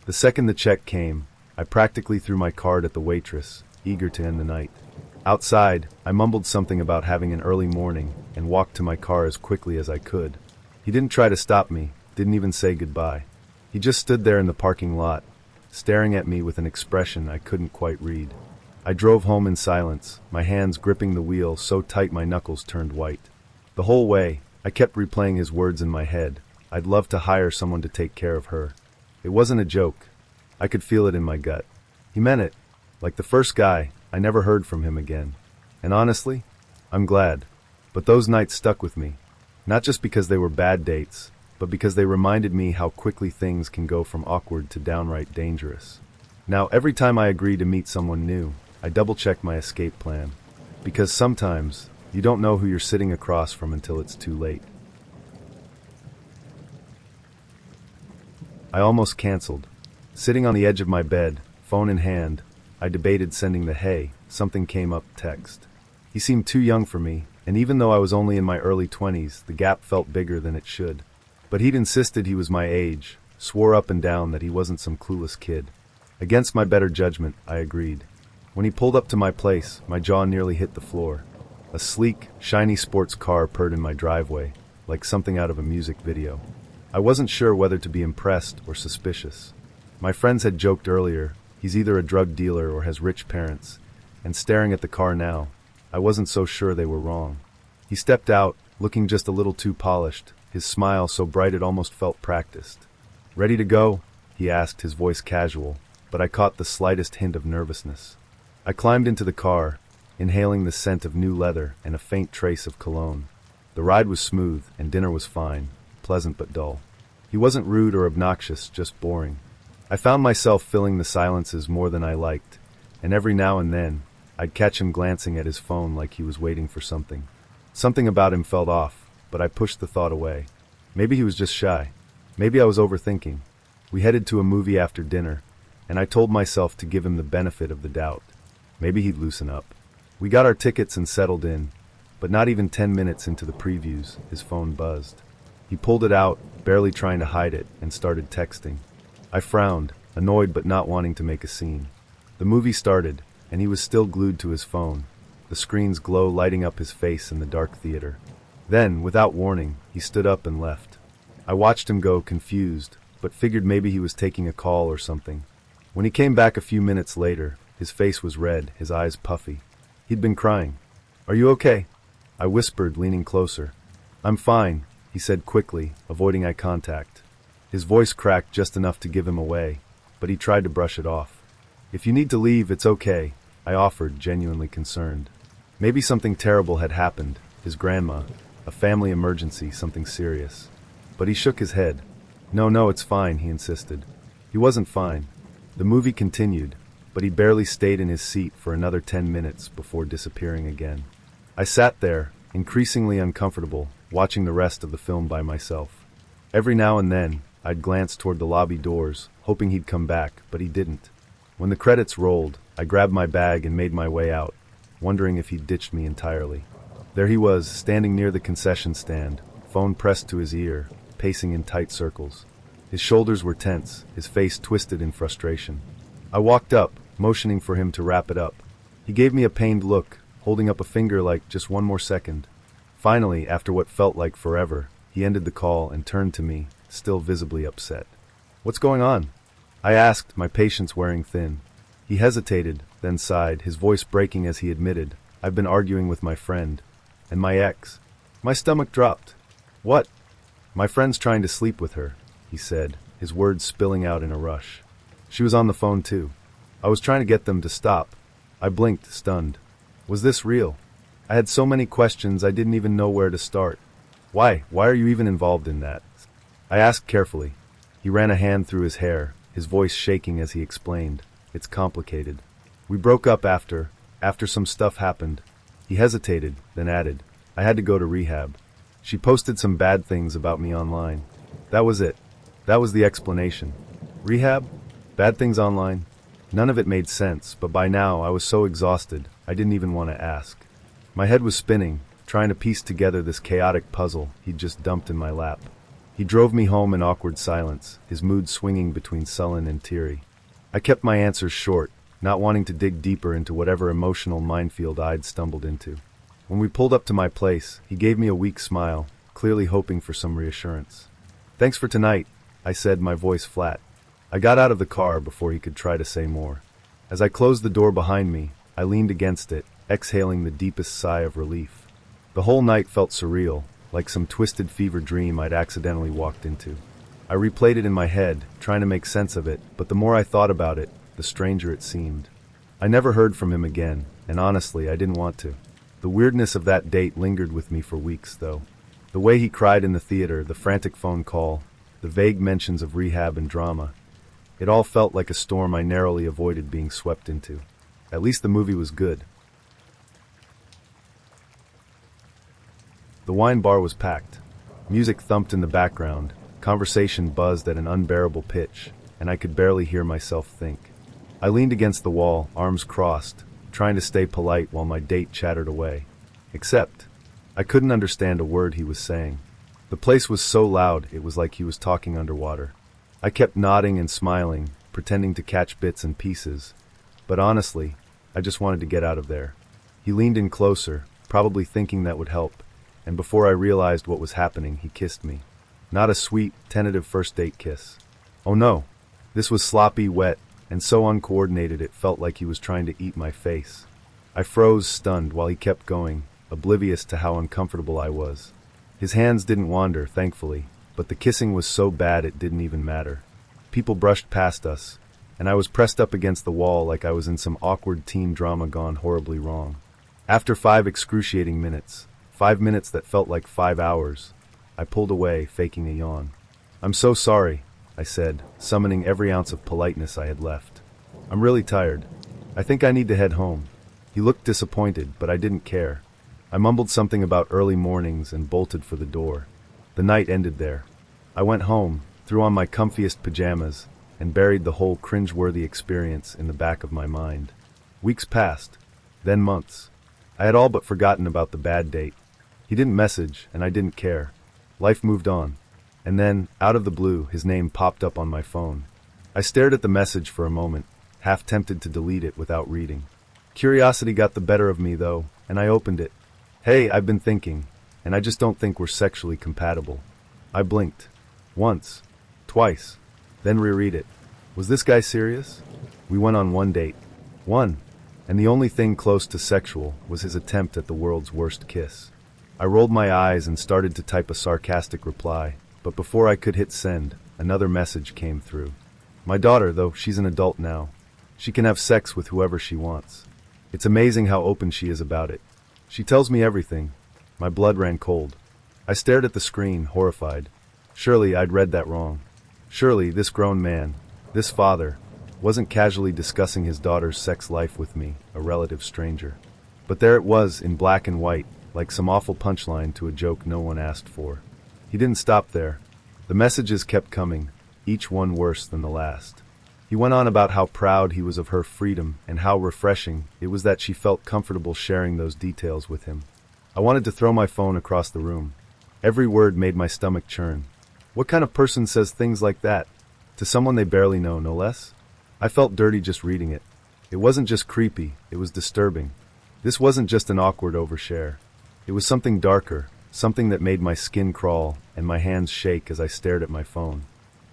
The second the check came, I practically threw my card at the waitress, eager to end the night. Outside, I mumbled something about having an early morning and walked to my car as quickly as I could. He didn't try to stop me, didn't even say goodbye. He just stood there in the parking lot, staring at me with an expression I couldn't quite read. I drove home in silence, my hands gripping the wheel so tight my knuckles turned white. The whole way, I kept replaying his words in my head. I'd love to hire someone to take care of her. It wasn't a joke. I could feel it in my gut. He meant it. Like the first guy, I never heard from him again. And honestly, I'm glad. But those nights stuck with me. Not just because they were bad dates, but because they reminded me how quickly things can go from awkward to downright dangerous. Now, every time I agree to meet someone new, I double-check my escape plan. Because sometimes, you don't know who you're sitting across from until it's too late. I almost canceled. Sitting on the edge of my bed, phone in hand, I debated sending the "hey, something came up" text. He seemed too young for me, and even though I was only in my early 20s, the gap felt bigger than it should. But he'd insisted he was my age, swore up and down that he wasn't some clueless kid. Against my better judgment, I agreed. When he pulled up to my place, my jaw nearly hit the floor. A sleek, shiny sports car purred in my driveway, like something out of a music video. I wasn't sure whether to be impressed or suspicious. My friends had joked earlier, he's either a drug dealer or has rich parents, and staring at the car now, I wasn't so sure they were wrong. He stepped out, looking just a little too polished, his smile so bright it almost felt practiced. "Ready to go?" he asked, his voice casual, but I caught the slightest hint of nervousness. I climbed into the car, inhaling the scent of new leather and a faint trace of cologne. The ride was smooth, and dinner was fine, pleasant but dull. He wasn't rude or obnoxious, just boring. I found myself filling the silences more than I liked, and every now and then, I'd catch him glancing at his phone like he was waiting for something. Something about him felt off, but I pushed the thought away. Maybe he was just shy. Maybe I was overthinking. We headed to a movie after dinner, and I told myself to give him the benefit of the doubt. Maybe he'd loosen up. We got our tickets and settled in, but not even 10 minutes into the previews, his phone buzzed. He pulled it out, barely trying to hide it, and started texting. I frowned, annoyed but not wanting to make a scene. The movie started, and he was still glued to his phone, the screen's glow lighting up his face in the dark theater. Then, without warning, he stood up and left. I watched him go, confused, but figured maybe he was taking a call or something. When he came back a few minutes later, his face was red, his eyes puffy. He'd been crying. "Are you okay?" I whispered, leaning closer. "I'm fine," he said quickly, avoiding eye contact. His voice cracked just enough to give him away, but he tried to brush it off. "If you need to leave, it's okay," I offered, genuinely concerned. Maybe something terrible had happened, his grandma, a family emergency, something serious. But he shook his head. No, it's fine," he insisted. He wasn't fine. The movie continued, but he barely stayed in his seat for another 10 minutes before disappearing again. I sat there, increasingly uncomfortable, watching the rest of the film by myself. Every now and then, I'd glance toward the lobby doors, hoping he'd come back, but he didn't. When the credits rolled, I grabbed my bag and made my way out, wondering if he'd ditched me entirely. There he was, standing near the concession stand, phone pressed to his ear, pacing in tight circles. His shoulders were tense, his face twisted in frustration. I walked up, motioning for him to wrap it up. He gave me a pained look, holding up a finger like just one more second. Finally, after what felt like forever, he ended the call and turned to me, still visibly upset. "What's going on?" I asked, my patience wearing thin. He hesitated, then sighed, his voice breaking as he admitted, "I've been arguing with my friend. And my ex." My stomach dropped. "What?" "My friend's trying to sleep with her," he said, his words spilling out in a rush. "She was on the phone too. I was trying to get them to stop." I blinked, stunned. Was this real? I had so many questions I didn't even know where to start. Why are you even involved in that?" I asked carefully. He ran a hand through his hair, his voice shaking as he explained. "It's complicated. We broke up after some stuff happened." He hesitated, then added, "I had to go to rehab. She posted some bad things about me online. That was it. That was the explanation." Rehab? Bad things online? None of it made sense, but by now I was so exhausted, I didn't even want to ask. My head was spinning, trying to piece together this chaotic puzzle he'd just dumped in my lap. He drove me home in awkward silence, his mood swinging between sullen and teary. I kept my answers short, not wanting to dig deeper into whatever emotional minefield I'd stumbled into. When we pulled up to my place, he gave me a weak smile, clearly hoping for some reassurance. "Thanks for tonight," I said, my voice flat. I got out of the car before he could try to say more. As I closed the door behind me, I leaned against it, exhaling the deepest sigh of relief. The whole night felt surreal, like some twisted fever dream I'd accidentally walked into. I replayed it in my head, trying to make sense of it, but the more I thought about it, the stranger it seemed. I never heard from him again, and honestly, I didn't want to. The weirdness of that date lingered with me for weeks, though. The way he cried in the theater, the frantic phone call, the vague mentions of rehab and drama. It all felt like a storm I narrowly avoided being swept into. At least the movie was good. The wine bar was packed. Music thumped in the background, conversation buzzed at an unbearable pitch, and I could barely hear myself think. I leaned against the wall, arms crossed, trying to stay polite while my date chattered away. Except, I couldn't understand a word he was saying. The place was so loud it was like he was talking underwater. I kept nodding and smiling, pretending to catch bits and pieces, but honestly, I just wanted to get out of there. He leaned in closer, probably thinking that would help, and before I realized what was happening, he kissed me. Not a sweet, tentative first date kiss. Oh no, this was sloppy, wet, and so uncoordinated it felt like he was trying to eat my face. I froze, stunned, while he kept going, oblivious to how uncomfortable I was. His hands didn't wander, thankfully, but the kissing was so bad it didn't even matter. People brushed past us, and I was pressed up against the wall like I was in some awkward teen drama gone horribly wrong. After 5 excruciating minutes, 5 minutes that felt like 5 hours, I pulled away, faking a yawn. "I'm so sorry," I said, summoning every ounce of politeness I had left. "I'm really tired. I think I need to head home." He looked disappointed, but I didn't care. I mumbled something about early mornings and bolted for the door. The night ended there. I went home, threw on my comfiest pajamas, and buried the whole cringe-worthy experience in the back of my mind. Weeks passed, then months. I had all but forgotten about the bad date. He didn't message, and I didn't care. Life moved on. And then, out of the blue, his name popped up on my phone. I stared at the message for a moment, half tempted to delete it without reading. Curiosity got the better of me, though, and I opened it. "Hey, I've been thinking, and I just don't think we're sexually compatible." I blinked. Once. Twice. Then reread it. Was this guy serious? We went on one date. One. And the only thing close to sexual was his attempt at the world's worst kiss. I rolled my eyes and started to type a sarcastic reply, but before I could hit send, another message came through. My daughter, though she's an adult now, she can have sex with whoever she wants. It's amazing how open she is about it. She tells me everything. My blood ran cold. I stared at the screen, horrified. Surely I'd read that wrong. Surely this grown man, this father, wasn't casually discussing his daughter's sex life with me, a relative stranger. But there it was, in black and white, like some awful punchline to a joke no one asked for. He didn't stop there. The messages kept coming, each one worse than the last. He went on about how proud he was of her freedom and how refreshing it was that she felt comfortable sharing those details with him. I wanted to throw my phone across the room. Every word made my stomach churn. What kind of person says things like that? To someone they barely know, no less? I felt dirty just reading it. It wasn't just creepy, it was disturbing. This wasn't just an awkward overshare. It was something darker, something that made my skin crawl and my hands shake as I stared at my phone.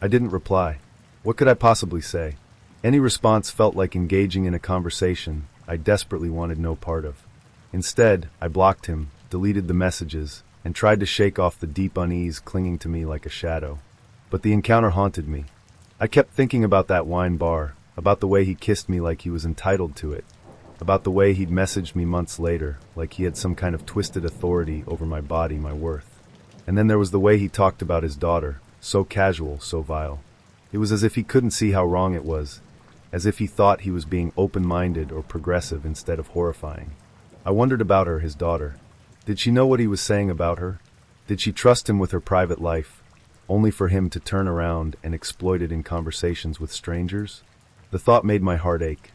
I didn't reply. What could I possibly say? Any response felt like engaging in a conversation I desperately wanted no part of. Instead, I blocked him, deleted the messages, and tried to shake off the deep unease clinging to me like a shadow. But the encounter haunted me. I kept thinking about that wine bar, about the way he kissed me like he was entitled to it, about the way he'd messaged me months later, like he had some kind of twisted authority over my body, my worth. And then there was the way he talked about his daughter, so casual, so vile. It was as if he couldn't see how wrong it was, as if he thought he was being open-minded or progressive instead of horrifying. I wondered about her, his daughter. Did she know what he was saying about her? Did she trust him with her private life, only for him to turn around and exploit it in conversations with strangers? The thought made my heart ache.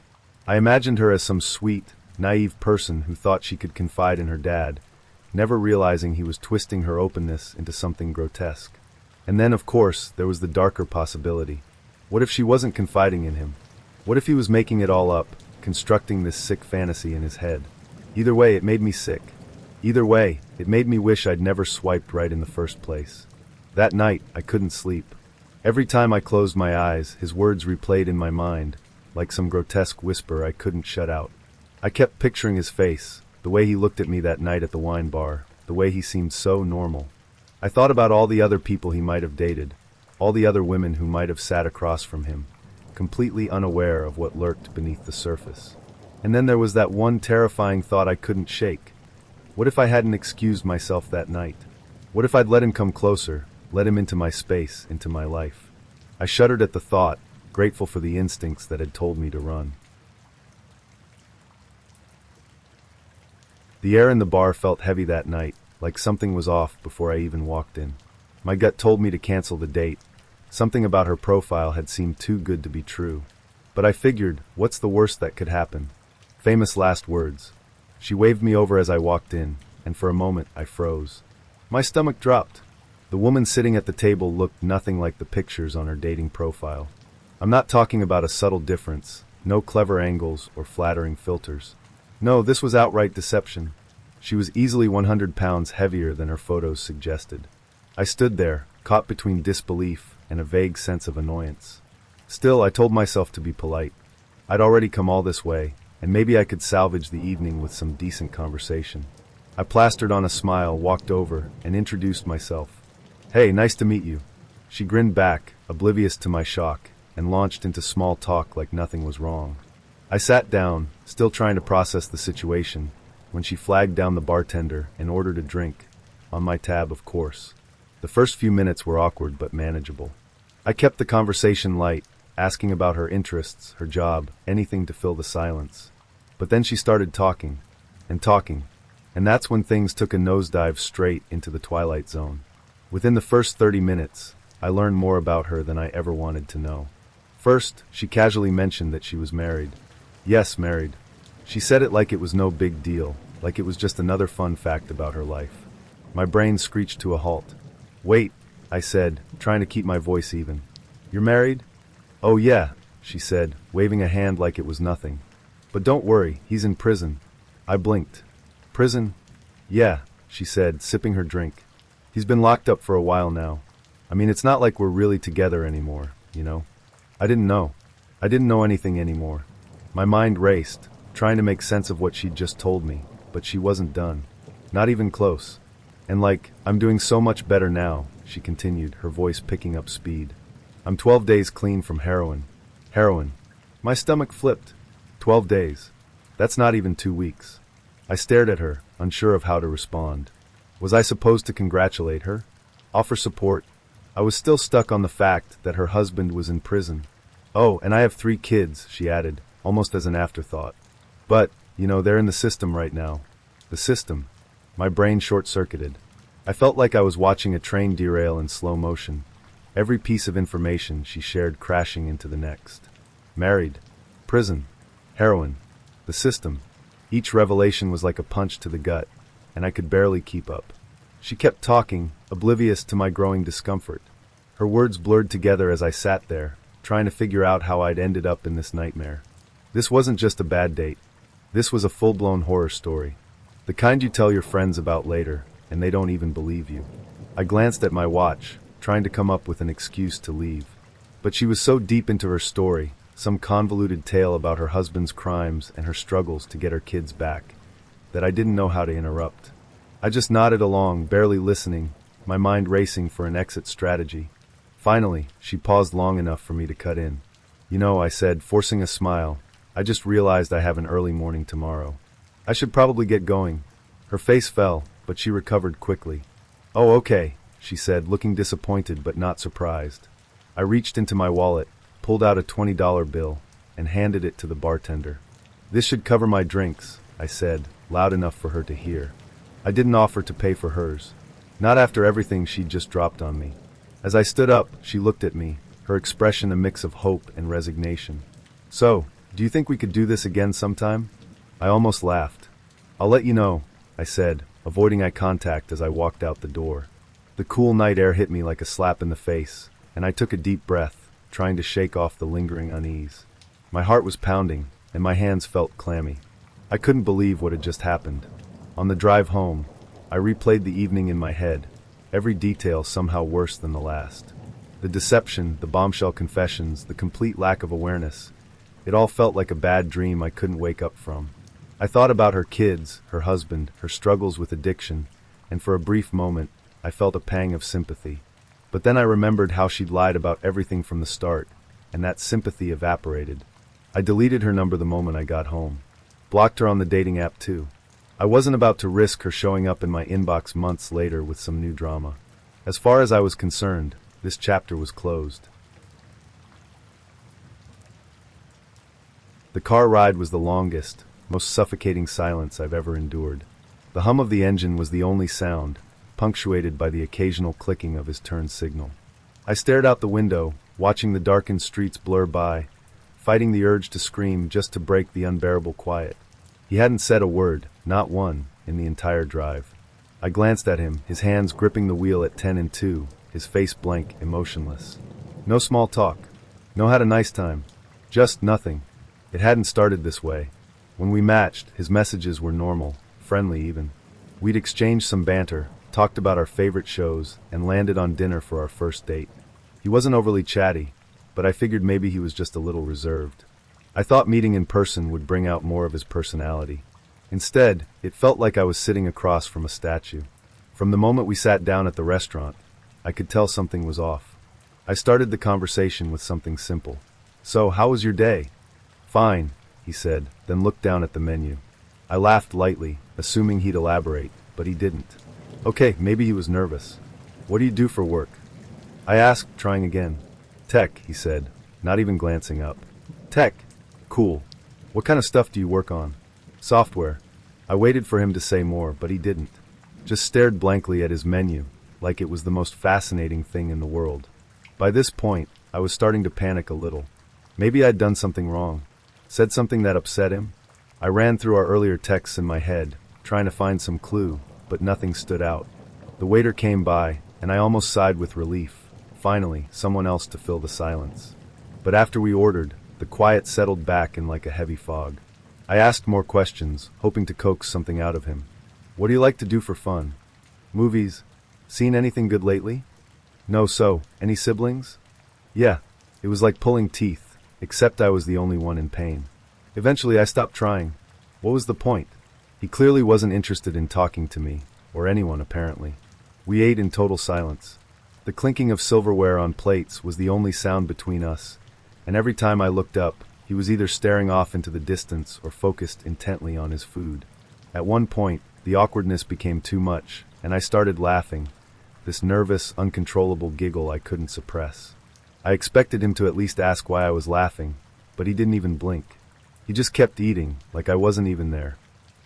I imagined her as some sweet, naive person who thought she could confide in her dad, never realizing he was twisting her openness into something grotesque. And then, of course, there was the darker possibility. What if she wasn't confiding in him? What if he was making it all up, constructing this sick fantasy in his head? Either way, it made me sick. Either way, it made me wish I'd never swiped right in the first place. That night, I couldn't sleep. Every time I closed my eyes, his words replayed in my mind, like some grotesque whisper I couldn't shut out. I kept picturing his face, the way he looked at me that night at the wine bar, the way he seemed so normal. I thought about all the other people he might have dated, all the other women who might have sat across from him, completely unaware of what lurked beneath the surface. And then there was that one terrifying thought I couldn't shake. What if I hadn't excused myself that night? What if I'd let him come closer, let him into my space, into my life? I shuddered at the thought, grateful for the instincts that had told me to run. The air in the bar felt heavy that night, like something was off before I even walked in. My gut told me to cancel the date. Something about her profile had seemed too good to be true. But I figured, what's the worst that could happen? Famous last words. She waved me over as I walked in, and for a moment I froze. My stomach dropped. The woman sitting at the table looked nothing like the pictures on her dating profile. I'm not talking about a subtle difference, no clever angles or flattering filters. No, this was outright deception. She was easily 100 pounds heavier than her photos suggested. I stood there, caught between disbelief and a vague sense of annoyance. Still, I told myself to be polite. I'd already come all this way, and maybe I could salvage the evening with some decent conversation. I plastered on a smile, walked over, and introduced myself. "Hey, nice to meet you." She grinned back, oblivious to my shock, and launched into small talk like nothing was wrong. I sat down, still trying to process the situation, when she flagged down the bartender and ordered a drink. On my tab, of course. The first few minutes were awkward but manageable. I kept the conversation light, asking about her interests, her job, anything to fill the silence. But then she started talking, and that's when things took a nosedive straight into the twilight zone. Within the first 30 minutes, I learned more about her than I ever wanted to know. First, she casually mentioned that she was married. Yes, married. She said it like it was no big deal, like it was just another fun fact about her life. My brain screeched to a halt. "Wait," I said, trying to keep my voice even. "You're married?" "Oh yeah," she said, waving a hand like it was nothing. "But don't worry, he's in prison." I blinked. "Prison?" "Yeah," she said, sipping her drink. "He's been locked up for a while now. I mean, it's not like we're really together anymore, you know?" I didn't know. I didn't know anything anymore. My mind raced, trying to make sense of what she'd just told me, but she wasn't done. Not even close. "And I'm doing so much better now," she continued, her voice picking up speed. "I'm 12 days clean from heroin." Heroin. My stomach flipped. 12 days. That's not even 2 weeks. I stared at her, unsure of how to respond. Was I supposed to congratulate her? Offer support? I was still stuck on the fact that her husband was in prison. "Oh, and I have 3 kids," she added, almost as an afterthought. "But, they're in the system right now." The system. My brain short-circuited. I felt like I was watching a train derail in slow motion, every piece of information she shared crashing into the next. Married. Prison. Heroin. The system. Each revelation was like a punch to the gut, and I could barely keep up. She kept talking, oblivious to my growing discomfort. Her words blurred together as I sat there, trying to figure out how I'd ended up in this nightmare. This wasn't just a bad date. This was a full-blown horror story. The kind you tell your friends about later, and they don't even believe you. I glanced at my watch, trying to come up with an excuse to leave. But she was so deep into her story, some convoluted tale about her husband's crimes and her struggles to get her kids back, that I didn't know how to interrupt. I just nodded along, barely listening, my mind racing for an exit strategy. Finally, she paused long enough for me to cut in. "You know," I said, forcing a smile, "I just realized I have an early morning tomorrow. I should probably get going." Her face fell, but she recovered quickly. "Oh, okay," she said, looking disappointed but not surprised. I reached into my wallet, pulled out a $20 bill, and handed it to the bartender. "This should cover my drinks," I said, loud enough for her to hear. I didn't offer to pay for hers. Not after everything she'd just dropped on me. As I stood up, she looked at me, her expression a mix of hope and resignation. "So, do you think we could do this again sometime?" I almost laughed. "I'll let you know," I said, avoiding eye contact as I walked out the door. The cool night air hit me like a slap in the face, and I took a deep breath, trying to shake off the lingering unease. My heart was pounding, and my hands felt clammy. I couldn't believe what had just happened. On the drive home, I replayed the evening in my head, every detail somehow worse than the last. The deception, the bombshell confessions, the complete lack of awareness. It all felt like a bad dream I couldn't wake up from. I thought about her kids, her husband, her struggles with addiction, and for a brief moment, I felt a pang of sympathy. But then I remembered how she'd lied about everything from the start, and that sympathy evaporated. I deleted her number the moment I got home. Blocked her on the dating app too. I wasn't about to risk her showing up in my inbox months later with some new drama. As far as I was concerned, this chapter was closed. The car ride was the longest, most suffocating silence I've ever endured. The hum of the engine was the only sound, punctuated by the occasional clicking of his turn signal. I stared out the window, watching the darkened streets blur by, fighting the urge to scream just to break the unbearable quiet. He hadn't said a word, not one, in the entire drive. I glanced at him, his hands gripping the wheel at 10 and 2, his face blank, emotionless. No small talk. No had a nice time. Just nothing. It hadn't started this way. When we matched, his messages were normal, friendly even. We'd exchanged some banter, talked about our favorite shows, and landed on dinner for our first date. He wasn't overly chatty, but I figured maybe he was just a little reserved. I thought meeting in person would bring out more of his personality. Instead, it felt like I was sitting across from a statue. From the moment we sat down at the restaurant, I could tell something was off. I started the conversation with something simple. "So, how was your day?" "Fine," he said, then looked down at the menu. I laughed lightly, assuming he'd elaborate, but he didn't. Okay, maybe he was nervous. "What do you do for work?" I asked, trying again. "Tech," he said, not even glancing up. "Tech? Cool. What kind of stuff do you work on?" "Software." I waited for him to say more, but he didn't. Just stared blankly at his menu, like it was the most fascinating thing in the world. By this point, I was starting to panic a little. Maybe I'd done something wrong. Said something that upset him? I ran through our earlier texts in my head, trying to find some clue, but nothing stood out. The waiter came by, and I almost sighed with relief. Finally, someone else to fill the silence. But after we ordered, the quiet settled back in like a heavy fog. I asked more questions, hoping to coax something out of him. "What do you like to do for fun?" "Movies. Seen anything good lately?" "No, so, any siblings?" "Yeah." It was like pulling teeth, except I was the only one in pain. Eventually I stopped trying. What was the point? He clearly wasn't interested in talking to me, or anyone apparently. We ate in total silence. The clinking of silverware on plates was the only sound between us, and every time I looked up, he was either staring off into the distance or focused intently on his food. At one point, the awkwardness became too much, and I started laughing, this nervous, uncontrollable giggle I couldn't suppress. I expected him to at least ask why I was laughing, but he didn't even blink. He just kept eating, like I wasn't even there.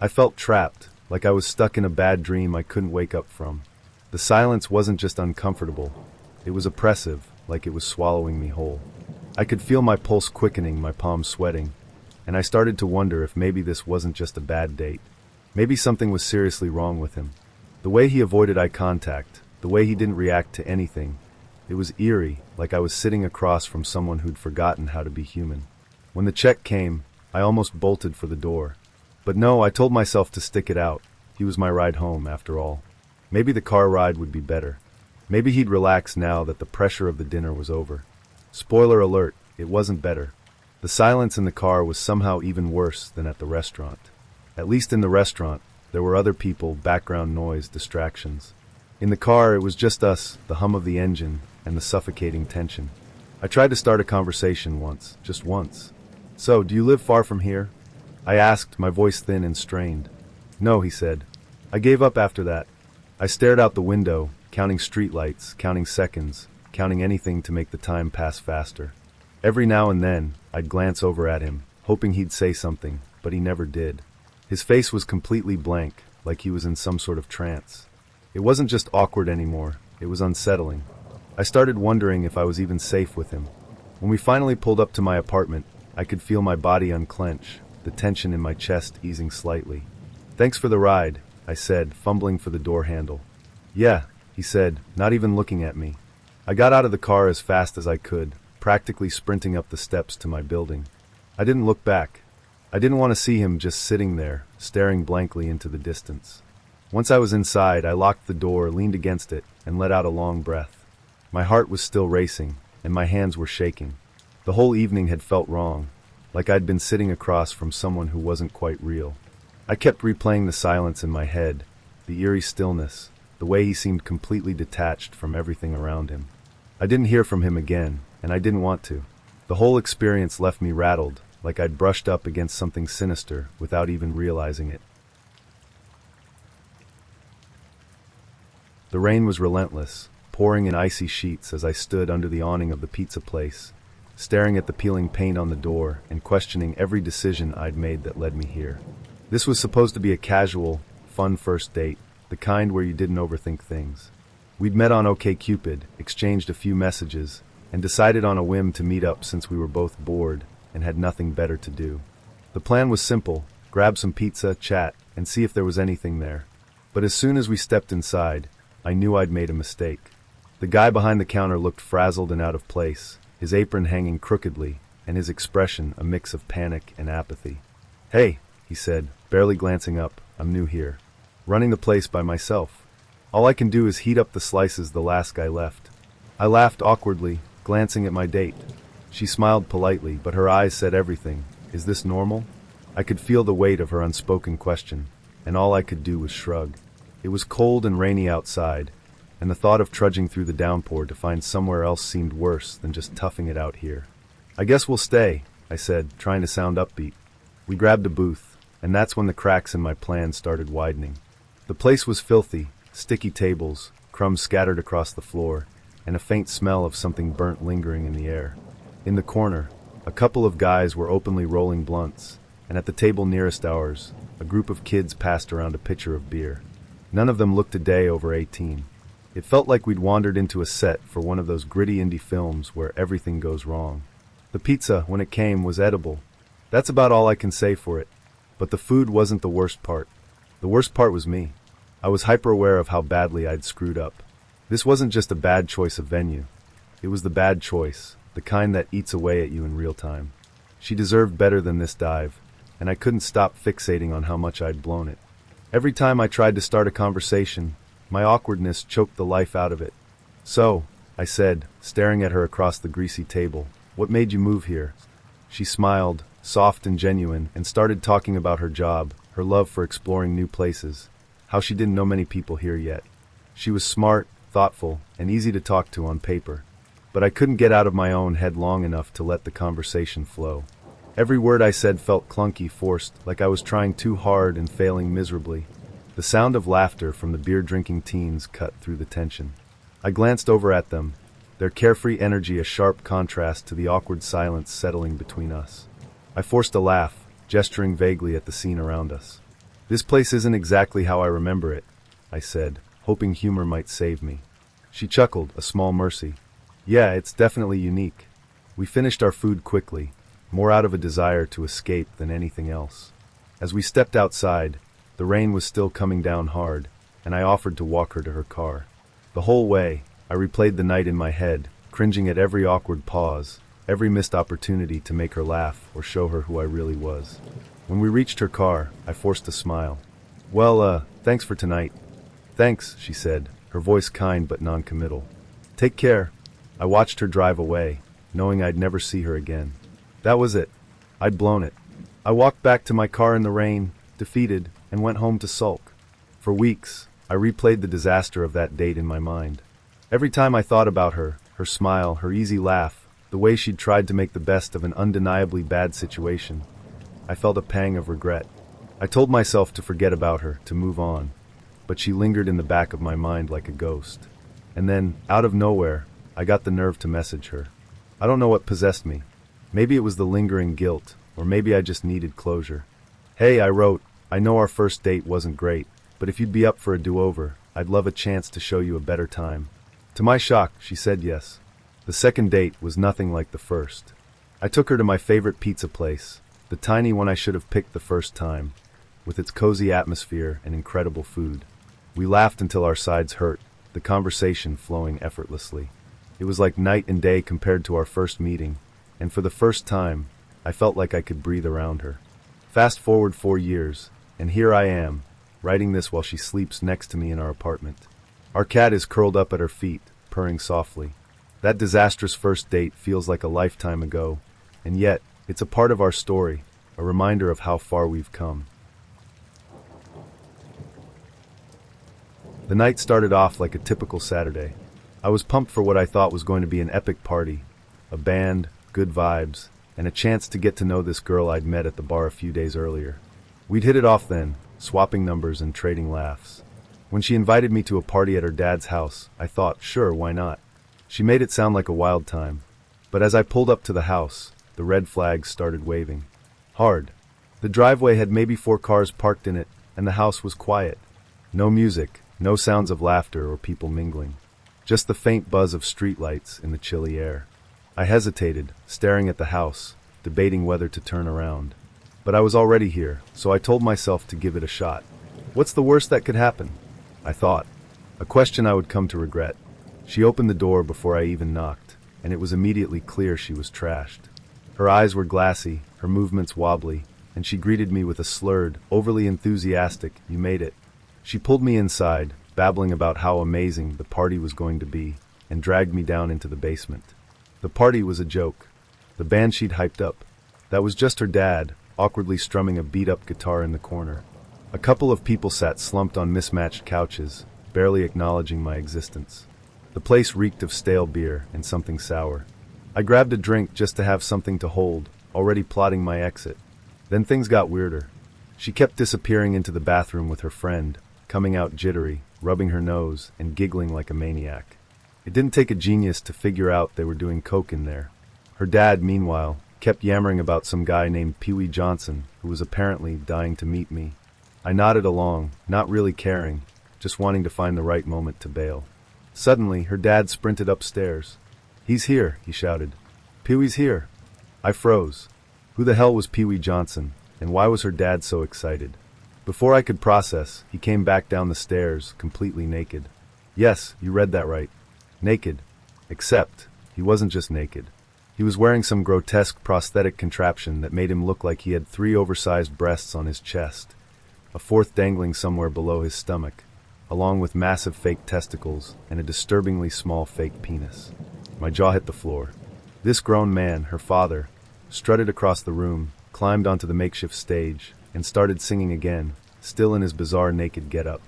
I felt trapped, like I was stuck in a bad dream I couldn't wake up from. The silence wasn't just uncomfortable, it was oppressive, like it was swallowing me whole. I could feel my pulse quickening, my palms sweating, and I started to wonder if maybe this wasn't just a bad date. Maybe something was seriously wrong with him. The way he avoided eye contact, the way he didn't react to anything, it was eerie, like I was sitting across from someone who'd forgotten how to be human. When the check came, I almost bolted for the door. But no, I told myself to stick it out. He was my ride home, after all. Maybe the car ride would be better. Maybe he'd relax now that the pressure of the dinner was over. Spoiler alert, it wasn't better. The silence in the car was somehow even worse than at the restaurant. At least in the restaurant, there were other people, background noise, distractions. In the car, it was just us, the hum of the engine, and the suffocating tension. I tried to start a conversation once, just once. "So, do you live far from here?" I asked, my voice thin and strained. "No," he said. I gave up after that. I stared out the window, counting streetlights, counting seconds, counting anything to make the time pass faster. Every now and then, I'd glance over at him, hoping he'd say something, but he never did. His face was completely blank, like he was in some sort of trance. It wasn't just awkward anymore, it was unsettling. I started wondering if I was even safe with him. When we finally pulled up to my apartment, I could feel my body unclench, the tension in my chest easing slightly. "Thanks for the ride," I said, fumbling for the door handle. "Yeah," he said, not even looking at me. I got out of the car as fast as I could, practically sprinting up the steps to my building. I didn't look back. I didn't want to see him just sitting there, staring blankly into the distance. Once I was inside, I locked the door, leaned against it, and let out a long breath. My heart was still racing, and my hands were shaking. The whole evening had felt wrong, like I'd been sitting across from someone who wasn't quite real. I kept replaying the silence in my head, the eerie stillness, the way he seemed completely detached from everything around him. I didn't hear from him again, and I didn't want to. The whole experience left me rattled, like I'd brushed up against something sinister without even realizing it. The rain was relentless, pouring in icy sheets as I stood under the awning of the pizza place, staring at the peeling paint on the door and questioning every decision I'd made that led me here. This was supposed to be a casual, fun first date, the kind where you didn't overthink things. We'd met on OkCupid, exchanged a few messages, and decided on a whim to meet up since we were both bored and had nothing better to do. The plan was simple: grab some pizza, chat, and see if there was anything there. But as soon as we stepped inside, I knew I'd made a mistake. The guy behind the counter looked frazzled and out of place, his apron hanging crookedly, and his expression a mix of panic and apathy. "Hey," he said, barely glancing up, "I'm new here. Running the place by myself. All I can do is heat up the slices the last guy left." I laughed awkwardly, glancing at my date. She smiled politely, but her eyes said everything. Is this normal? I could feel the weight of her unspoken question, and all I could do was shrug. It was cold and rainy outside, and the thought of trudging through the downpour to find somewhere else seemed worse than just toughing it out here. "I guess we'll stay," I said, trying to sound upbeat. We grabbed a booth, and that's when the cracks in my plan started widening. The place was filthy, sticky tables, crumbs scattered across the floor, and a faint smell of something burnt lingering in the air. In the corner, a couple of guys were openly rolling blunts, and at the table nearest ours, a group of kids passed around a pitcher of beer. None of them looked a day over 18. It felt like we'd wandered into a set for one of those gritty indie films where everything goes wrong. The pizza, when it came, was edible. That's about all I can say for it. But the food wasn't the worst part. The worst part was me. I was hyper-aware of how badly I'd screwed up. This wasn't just a bad choice of venue. It was the bad choice, the kind that eats away at you in real time. She deserved better than this dive, and I couldn't stop fixating on how much I'd blown it. Every time I tried to start a conversation, my awkwardness choked the life out of it. "So," I said, staring at her across the greasy table, "what made you move here?" She smiled, soft and genuine, and started talking about her job, her love for exploring new places, how she didn't know many people here yet. She was smart, thoughtful, and easy to talk to on paper. But I couldn't get out of my own head long enough to let the conversation flow. Every word I said felt clunky, forced, like I was trying too hard and failing miserably. The sound of laughter from the beer-drinking teens cut through the tension. I glanced over at them, their carefree energy a sharp contrast to the awkward silence settling between us. I forced a laugh, gesturing vaguely at the scene around us. "This place isn't exactly how I remember it," I said, hoping humor might save me. She chuckled, a small mercy. "Yeah, it's definitely unique." We finished our food quickly, more out of a desire to escape than anything else. As we stepped outside, the rain was still coming down hard, and I offered to walk her to her car. The whole way, I replayed the night in my head, cringing at every awkward pause, every missed opportunity to make her laugh or show her who I really was. When we reached her car, I forced a smile. "Well, thanks for tonight." "Thanks," she said, her voice kind but non-committal. "Take care." I watched her drive away, knowing I'd never see her again. That was it. I'd blown it. I walked back to my car in the rain, defeated, and went home to sulk. For weeks, I replayed the disaster of that date in my mind. Every time I thought about her, her smile, her easy laugh, the way she'd tried to make the best of an undeniably bad situation, I felt a pang of regret. I told myself to forget about her, to move on, but she lingered in the back of my mind like a ghost. And then, out of nowhere, I got the nerve to message her. I don't know what possessed me. Maybe it was the lingering guilt, or maybe I just needed closure. Hey, I wrote, I know our first date wasn't great, but if you'd be up for a do-over, I'd love a chance to show you a better time. To my shock, she said yes. The second date was nothing like the first. I took her to my favorite pizza place, the tiny one I should have picked the first time, with its cozy atmosphere and incredible food. We laughed until our sides hurt, the conversation flowing effortlessly. It was like night and day compared to our first meeting, and for the first time, I felt like I could breathe around her. Fast forward 4 years, and here I am, writing this while she sleeps next to me in our apartment. Our cat is curled up at her feet, purring softly. That disastrous first date feels like a lifetime ago, and yet, it's a part of our story, a reminder of how far we've come. The night started off like a typical Saturday. I was pumped for what I thought was going to be an epic party, a band, good vibes, and a chance to get to know this girl I'd met at the bar a few days earlier. We'd hit it off then, swapping numbers and trading laughs. When she invited me to a party at her dad's house, I thought, sure, why not? She made it sound like a wild time. But as I pulled up to the house, the red flags started waving. Hard. The driveway had maybe 4 cars parked in it, and the house was quiet. No music, no sounds of laughter or people mingling. Just the faint buzz of streetlights in the chilly air. I hesitated, staring at the house, debating whether to turn around. But I was already here, so I told myself to give it a shot. What's the worst that could happen? I thought. A question I would come to regret. She opened the door before I even knocked, and it was immediately clear she was trashed. Her eyes were glassy, her movements wobbly, and she greeted me with a slurred, overly enthusiastic, "You made it." She pulled me inside, babbling about how amazing the party was going to be, and dragged me down into the basement. The party was a joke. The band she'd hyped up. That was just her dad, awkwardly strumming a beat-up guitar in the corner. A couple of people sat slumped on mismatched couches, barely acknowledging my existence. The place reeked of stale beer and something sour. I grabbed a drink just to have something to hold, already plotting my exit. Then things got weirder. She kept disappearing into the bathroom with her friend, coming out jittery, rubbing her nose, and giggling like a maniac. It didn't take a genius to figure out they were doing coke in there. Her dad, meanwhile, kept yammering about some guy named Pee Wee Johnson, who was apparently dying to meet me. I nodded along, not really caring, just wanting to find the right moment to bail. Suddenly, her dad sprinted upstairs. "He's here," he shouted. "Pee Wee's here." I froze. Who the hell was Pee Wee Johnson, and why was her dad so excited? Before I could process, he came back down the stairs, completely naked. Yes, you read that right. Naked. Except, he wasn't just naked. He was wearing some grotesque prosthetic contraption that made him look like he had 3 oversized breasts on his chest, a 4th dangling somewhere below his stomach, along with massive fake testicles and a disturbingly small fake penis. My jaw hit the floor. This grown man, her father, strutted across the room, climbed onto the makeshift stage, and started singing again, still in his bizarre naked getup.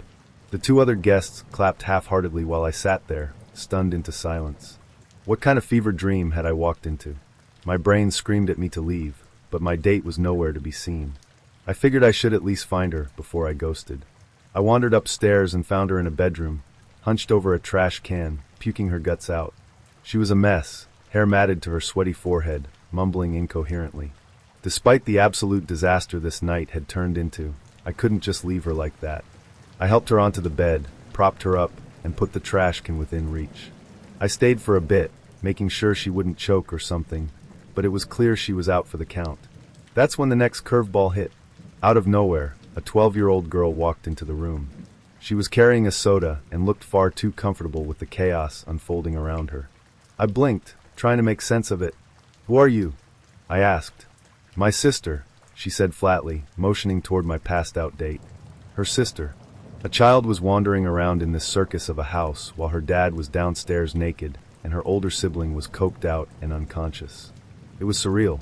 The 2 other guests clapped half-heartedly while I sat there, stunned into silence. What kind of fever dream had I walked into? My brain screamed at me to leave, but my date was nowhere to be seen. I figured I should at least find her before I ghosted. I wandered upstairs and found her in a bedroom, hunched over a trash can, puking her guts out. She was a mess, hair matted to her sweaty forehead, mumbling incoherently. Despite the absolute disaster this night had turned into, I couldn't just leave her like that. I helped her onto the bed, propped her up, and put the trash can within reach. I stayed for a bit, making sure she wouldn't choke or something, but it was clear she was out for the count. That's when the next curveball hit. Out of nowhere, a 12-year-old girl walked into the room. She was carrying a soda and looked far too comfortable with the chaos unfolding around her. I blinked, trying to make sense of it. "Who are you?" I asked. "My sister," she said flatly, motioning toward my passed-out date. Her sister. A child was wandering around in this circus of a house while her dad was downstairs naked and her older sibling was coked out and unconscious. It was surreal.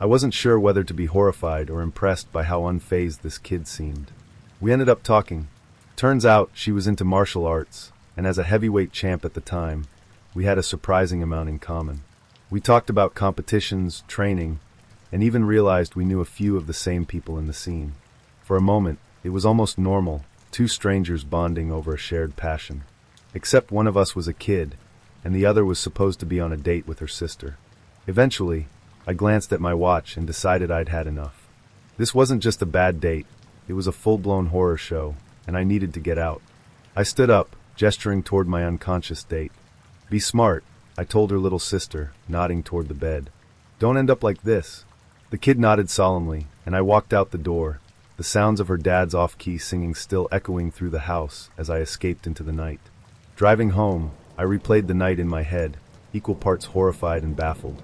I wasn't sure whether to be horrified or impressed by how unfazed this kid seemed. We ended up talking. Turns out she was into martial arts, and as a heavyweight champ at the time, we had a surprising amount in common. We talked about competitions, training, and even realized we knew a few of the same people in the scene. For a moment, it was almost normal, two strangers bonding over a shared passion. Except one of us was a kid, and the other was supposed to be on a date with her sister. Eventually, I glanced at my watch and decided I'd had enough. This wasn't just a bad date, it was a full-blown horror show, and I needed to get out. I stood up, gesturing toward my unconscious date. "Be smart," I told her little sister, nodding toward the bed. "Don't end up like this." The kid nodded solemnly, and I walked out the door, the sounds of her dad's off-key singing still echoing through the house as I escaped into the night. Driving home, I replayed the night in my head, equal parts horrified and baffled.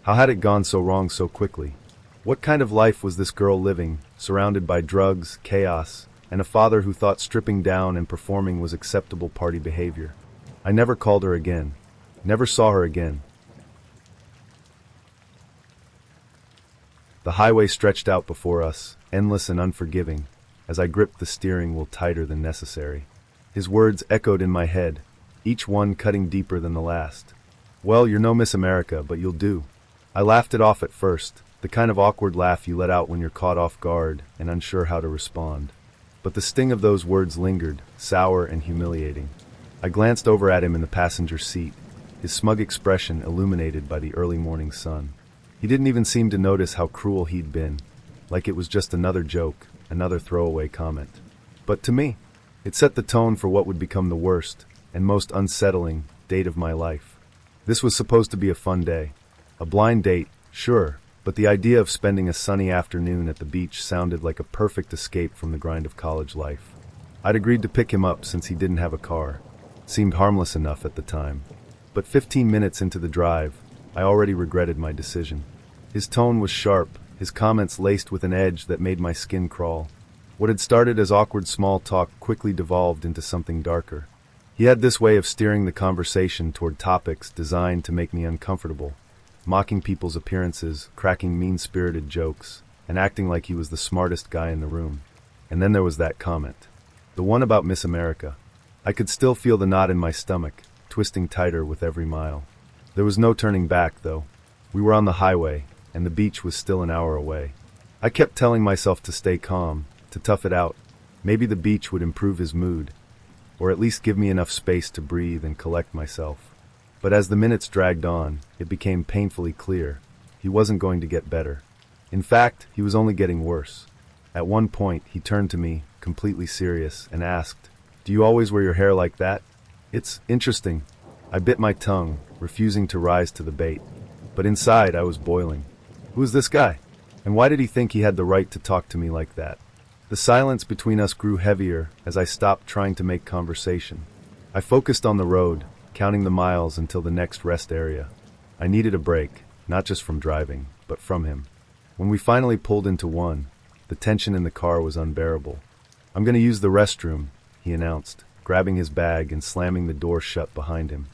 How had it gone so wrong so quickly? What kind of life was this girl living, surrounded by drugs, chaos, and a father who thought stripping down and performing was acceptable party behavior? I never called her again. Never saw her again. The highway stretched out before us, endless and unforgiving, as I gripped the steering wheel tighter than necessary. His words echoed in my head, each one cutting deeper than the last. "Well, you're no Miss America, but you'll do." I laughed it off at first, the kind of awkward laugh you let out when you're caught off guard and unsure how to respond. But the sting of those words lingered, sour and humiliating. I glanced over at him in the passenger seat, his smug expression illuminated by the early morning sun. He didn't even seem to notice how cruel he'd been, like it was just another joke, another throwaway comment. But to me, it set the tone for what would become the worst and most unsettling date of my life. This was supposed to be a fun day. A blind date, sure, but the idea of spending a sunny afternoon at the beach sounded like a perfect escape from the grind of college life. I'd agreed to pick him up since he didn't have a car. Seemed harmless enough at the time. But 15 minutes into the drive, I already regretted my decision. His tone was sharp, his comments laced with an edge that made my skin crawl. What had started as awkward small talk quickly devolved into something darker. He had this way of steering the conversation toward topics designed to make me uncomfortable, mocking people's appearances, cracking mean-spirited jokes, and acting like he was the smartest guy in the room. And then there was that comment. The one about Miss America. I could still feel the knot in my stomach, twisting tighter with every mile. There was no turning back, though. We were on the highway, and the beach was still an hour away. I kept telling myself to stay calm, to tough it out. Maybe the beach would improve his mood, or at least give me enough space to breathe and collect myself. But as the minutes dragged on, it became painfully clear. He wasn't going to get better. In fact, he was only getting worse. At one point, he turned to me, completely serious, and asked, "Do you always wear your hair like that?" "It's interesting." I bit my tongue, refusing to rise to the bait. But inside, I was boiling. Who's this guy? And why did he think he had the right to talk to me like that? The silence between us grew heavier as I stopped trying to make conversation. I focused on the road, counting the miles until the next rest area. I needed a break, not just from driving, but from him. When we finally pulled into one, the tension in the car was unbearable. "I'm going to use the restroom," he announced, grabbing his bag and slamming the door shut behind him.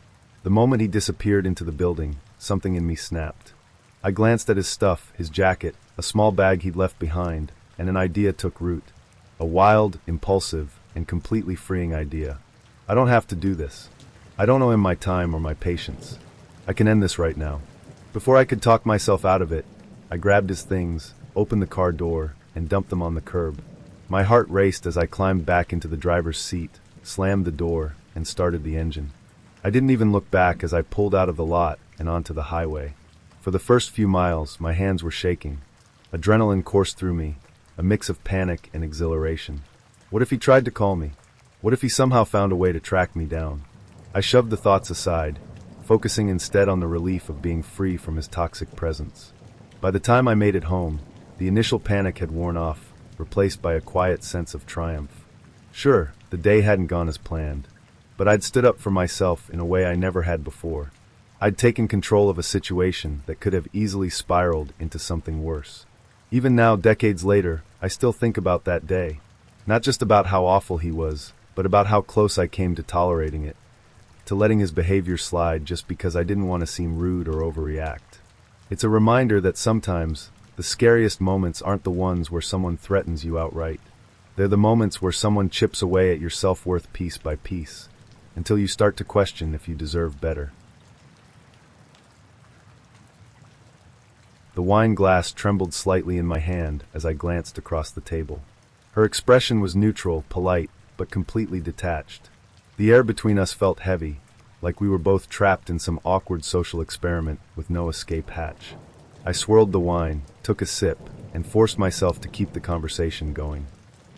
The moment he disappeared into the building, something in me snapped. I glanced at his stuff, his jacket, a small bag he'd left behind, and an idea took root. A wild, impulsive, and completely freeing idea. I don't have to do this. I don't owe him my time or my patience. I can end this right now. Before I could talk myself out of it, I grabbed his things, opened the car door, and dumped them on the curb. My heart raced as I climbed back into the driver's seat, slammed the door, and started the engine. I didn't even look back as I pulled out of the lot and onto the highway. For the first few miles, my hands were shaking. Adrenaline coursed through me, a mix of panic and exhilaration. What if he tried to call me? What if he somehow found a way to track me down? I shoved the thoughts aside, focusing instead on the relief of being free from his toxic presence. By the time I made it home, the initial panic had worn off, replaced by a quiet sense of triumph. Sure, the day hadn't gone as planned, but I'd stood up for myself in a way I never had before. I'd taken control of a situation that could have easily spiraled into something worse. Even now, decades later, I still think about that day. Not just about how awful he was, but about how close I came to tolerating it, to letting his behavior slide just because I didn't want to seem rude or overreact. It's a reminder that sometimes The scariest moments aren't the ones where someone threatens you outright. They're the moments where someone chips away at your self-worth piece by piece, until you start to question if you deserve better. The wine glass trembled slightly in my hand as I glanced across the table. Her expression was neutral, polite, but completely detached. The air between us felt heavy, like we were both trapped in some awkward social experiment with no escape hatch. I swirled the wine, took a sip, and forced myself to keep the conversation going.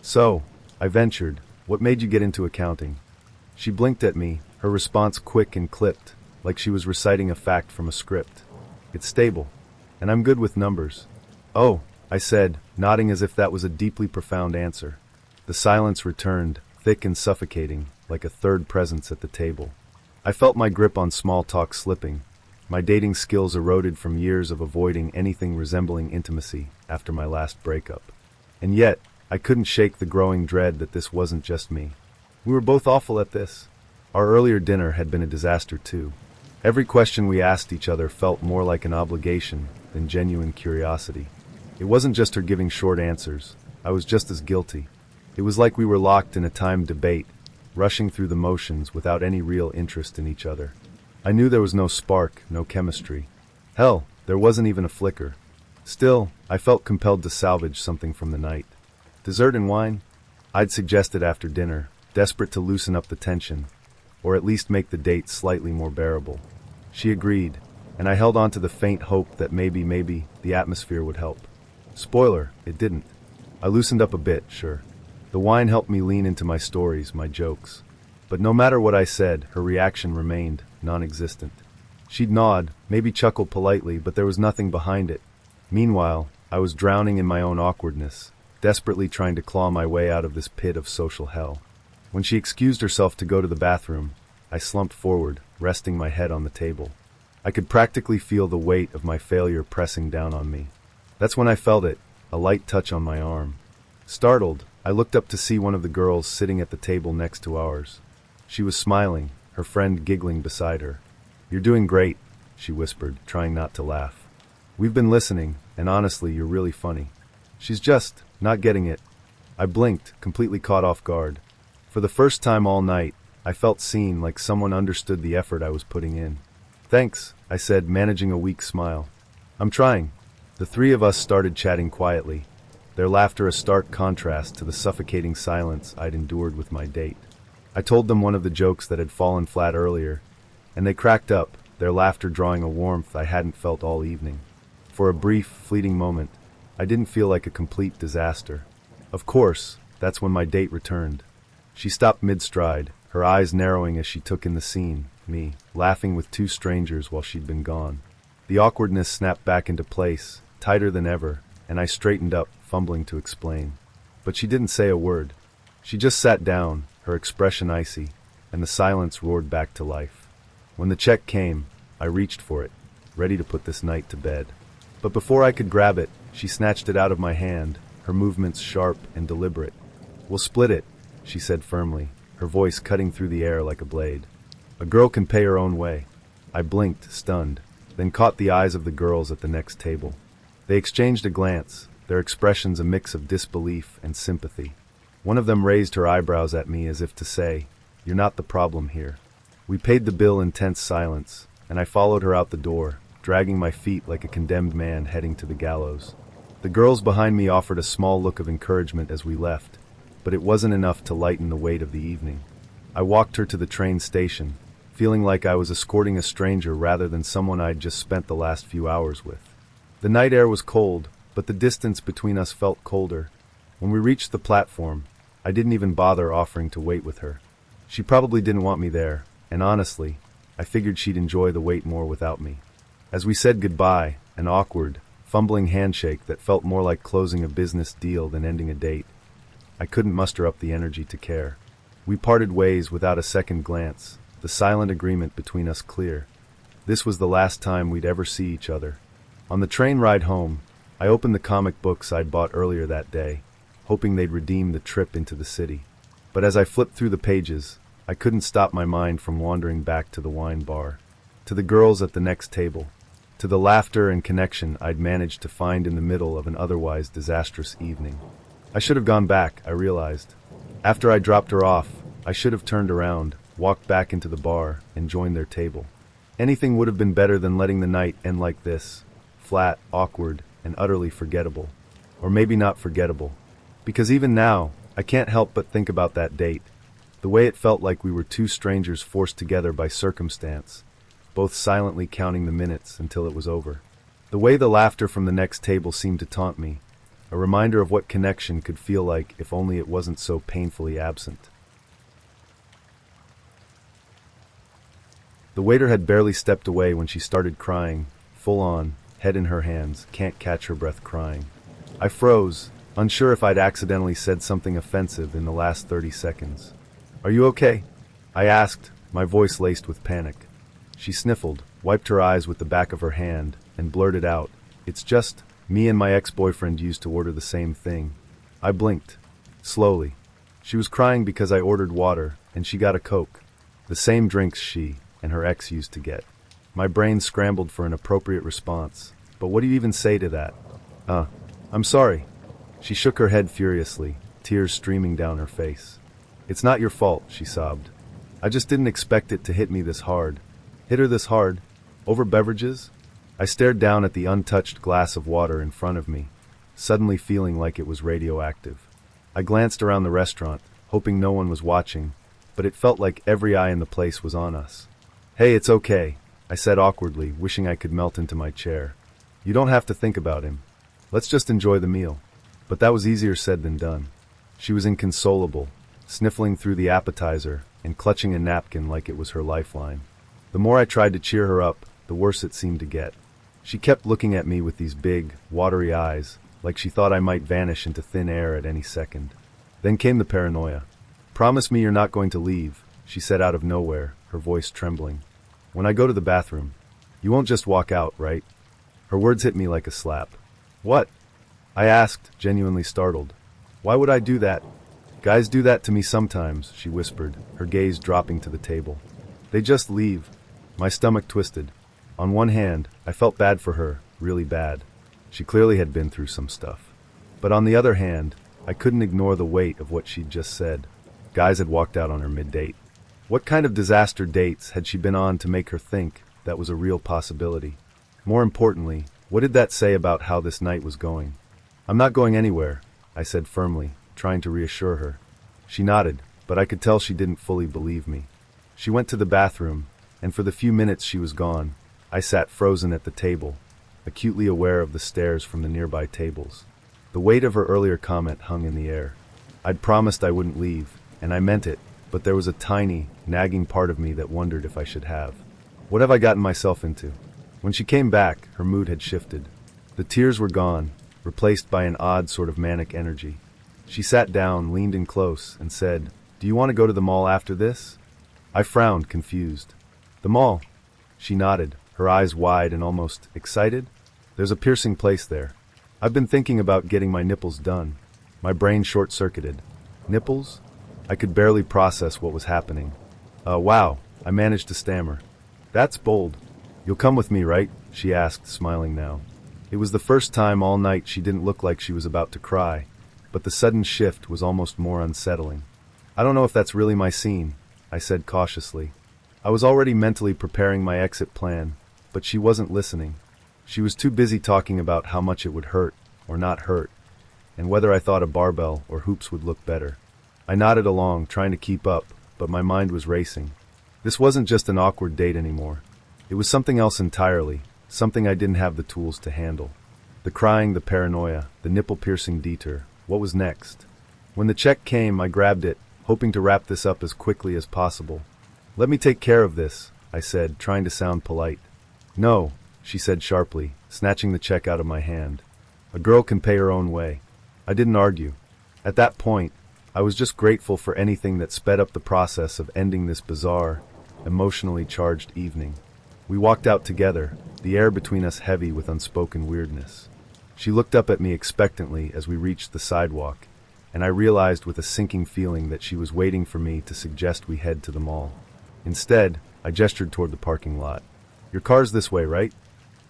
"So," I ventured, "what made you get into accounting?" She blinked at me, her response quick and clipped, like she was reciting a fact from a script. "It's stable, and I'm good with numbers." "Oh," I said, nodding as if that was a deeply profound answer. The silence returned, thick and suffocating, like a third presence at the table. I felt my grip on small talk slipping, my dating skills eroded from years of avoiding anything resembling intimacy after my last breakup. And yet, I couldn't shake the growing dread that this wasn't just me. We were both awful at this. Our earlier dinner had been a disaster too. Every question we asked each other felt more like an obligation than genuine curiosity. It wasn't just her giving short answers. I was just as guilty. It was like we were locked in a timed debate, rushing through the motions without any real interest in each other. I knew there was no spark, no chemistry. Hell, there wasn't even a flicker. Still, I felt compelled to salvage something from the night. Dessert and wine? I'd suggested after dinner, desperate to loosen up the tension, or at least make the date slightly more bearable. She agreed, and I held on to the faint hope that maybe, the atmosphere would help. Spoiler, it didn't. I loosened up a bit, sure. The wine helped me lean into my stories, my jokes. But no matter what I said, her reaction remained non-existent. She'd nod, maybe chuckle politely, but there was nothing behind it. Meanwhile, I was drowning in my own awkwardness, desperately trying to claw my way out of this pit of social hell. When she excused herself to go to the bathroom, I slumped forward, resting my head on the table. I could practically feel the weight of my failure pressing down on me. That's when I felt it, a light touch on my arm. Startled, I looked up to see one of the girls sitting at the table next to ours. She was smiling, her friend giggling beside her. "You're doing great," she whispered, trying not to laugh. "We've been listening, and honestly, you're really funny." "She's just not getting it." I blinked, completely caught off guard. For the first time all night, I felt seen, like someone understood the effort I was putting in. "Thanks," I said, managing a weak smile. "I'm trying." The three of us started chatting quietly, their laughter a stark contrast to the suffocating silence I'd endured with my date. I told them one of the jokes that had fallen flat earlier, and they cracked up, their laughter drawing a warmth I hadn't felt all evening. For a brief, fleeting moment, I didn't feel like a complete disaster. Of course, that's when my date returned. She stopped mid-stride, her eyes narrowing as she took in the scene, me, laughing with two strangers while she'd been gone. The awkwardness snapped back into place, tighter than ever, and I straightened up, fumbling to explain. But she didn't say a word. She just sat down, her expression icy, and the silence roared back to life. When the check came, I reached for it, ready to put this night to bed. But before I could grab it, she snatched it out of my hand, her movements sharp and deliberate. "We'll split it," she said firmly, her voice cutting through the air like a blade. "A girl can pay her own way." I blinked, stunned, then caught the eyes of the girls at the next table. They exchanged a glance, their expressions a mix of disbelief and sympathy. One of them raised her eyebrows at me as if to say, "You're not the problem here." We paid the bill in tense silence, and I followed her out the door, dragging my feet like a condemned man heading to the gallows. The girls behind me offered a small look of encouragement as we left, but it wasn't enough to lighten the weight of the evening. I walked her to the train station, feeling like I was escorting a stranger rather than someone I'd just spent the last few hours with. The night air was cold, but the distance between us felt colder. When we reached the platform, I didn't even bother offering to wait with her. She probably didn't want me there, and honestly, I figured she'd enjoy the wait more without me. As we said goodbye, an awkward, fumbling handshake that felt more like closing a business deal than ending a date, I couldn't muster up the energy to care. We parted ways without a second glance, the silent agreement between us clear. This was the last time we'd ever see each other. On the train ride home, I opened the comic books I'd bought earlier that day, hoping they'd redeem the trip into the city. But as I flipped through the pages, I couldn't stop my mind from wandering back to the wine bar, to the girls at the next table. to the laughter and connection I'd managed to find in the middle of an otherwise disastrous evening. I should have gone back, I realized. After I dropped her off, I should have turned around, walked back into the bar, and joined their table. Anything would have been better than letting the night end like this, flat, awkward, and utterly forgettable. Or maybe not forgettable. Because even now, I can't help but think about that date. The way it felt like we were two strangers forced together by circumstance, both silently counting the minutes until it was over. The way the laughter from the next table seemed to taunt me, a reminder of what connection could feel like if only it wasn't so painfully absent. The waiter had barely stepped away when she started crying, full on, head in her hands, can't catch her breath crying. I froze, unsure if I'd accidentally said something offensive in the last 30 seconds. "Are you okay?" I asked, my voice laced with panic. She sniffled, wiped her eyes with the back of her hand, and blurted out, "It's just, me and my ex-boyfriend used to order the same thing." I blinked. Slowly. She was crying because I ordered water, and she got a Coke. The same drinks she and her ex used to get. My brain scrambled for an appropriate response. But what do you even say to that? I'm sorry." She shook her head furiously, tears streaming down her face. "It's not your fault," she sobbed. "I just didn't expect it to hit me this hard." Hit her this hard? Over beverages? I stared down at the untouched glass of water in front of me, suddenly feeling like it was radioactive. I glanced around the restaurant, hoping no one was watching, but it felt like every eye in the place was on us. "Hey, it's okay," I said awkwardly, wishing I could melt into my chair. "You don't have to think about him. Let's just enjoy the meal." But that was easier said than done. She was inconsolable, sniffling through the appetizer and clutching a napkin like it was her lifeline. The more I tried to cheer her up, the worse it seemed to get. She kept looking at me with these big, watery eyes, like she thought I might vanish into thin air at any second. Then came the paranoia. "Promise me you're not going to leave," she said out of nowhere, her voice trembling. "When I go to the bathroom, you won't just walk out, right?" Her words hit me like a slap. "What?" I asked, genuinely startled. "Why would I do that?" "Guys do that to me sometimes," she whispered, her gaze dropping to the table. "They just leave." My stomach twisted. On one hand, I felt bad for her, really bad. She clearly had been through some stuff. But on the other hand, I couldn't ignore the weight of what she'd just said. Guys had walked out on her mid-date. What kind of disaster dates had she been on to make her think that was a real possibility? More importantly, what did that say about how this night was going? "I'm not going anywhere," I said firmly, trying to reassure her. She nodded, but I could tell she didn't fully believe me. She went to the bathroom, and for the few minutes she was gone, I sat frozen at the table, acutely aware of the stares from the nearby tables. The weight of her earlier comment hung in the air. I'd promised I wouldn't leave, and I meant it, but there was a tiny, nagging part of me that wondered if I should have. What have I gotten myself into? When she came back, her mood had shifted. The tears were gone, replaced by an odd sort of manic energy. She sat down, leaned in close, and said, "Do you want to go to the mall after this?" I frowned, confused. "The mall?" She nodded, her eyes wide and almost excited. "There's a piercing place there. I've been thinking about getting my nipples done." My brain short-circuited. Nipples? I could barely process what was happening. Wow, I managed to stammer. "That's bold. You'll come with me, right?" she asked, smiling now. It was the first time all night she didn't look like she was about to cry, but the sudden shift was almost more unsettling. "I don't know if that's really my scene," I said cautiously. I was already mentally preparing my exit plan, but she wasn't listening. She was too busy talking about how much it would hurt, or not hurt, and whether I thought a barbell or hoops would look better. I nodded along, trying to keep up, but my mind was racing. This wasn't just an awkward date anymore. It was something else entirely, something I didn't have the tools to handle. The crying, the paranoia, the nipple-piercing detour. What was next? When the check came, I grabbed it, hoping to wrap this up as quickly as possible. "Let me take care of this," I said, trying to sound polite. "No," she said sharply, snatching the check out of my hand. "A girl can pay her own way." I didn't argue. At that point, I was just grateful for anything that sped up the process of ending this bizarre, emotionally charged evening. We walked out together, the air between us heavy with unspoken weirdness. She looked up at me expectantly as we reached the sidewalk, and I realized with a sinking feeling that she was waiting for me to suggest we head to the mall. Instead, I gestured toward the parking lot. "Your car's this way, right?"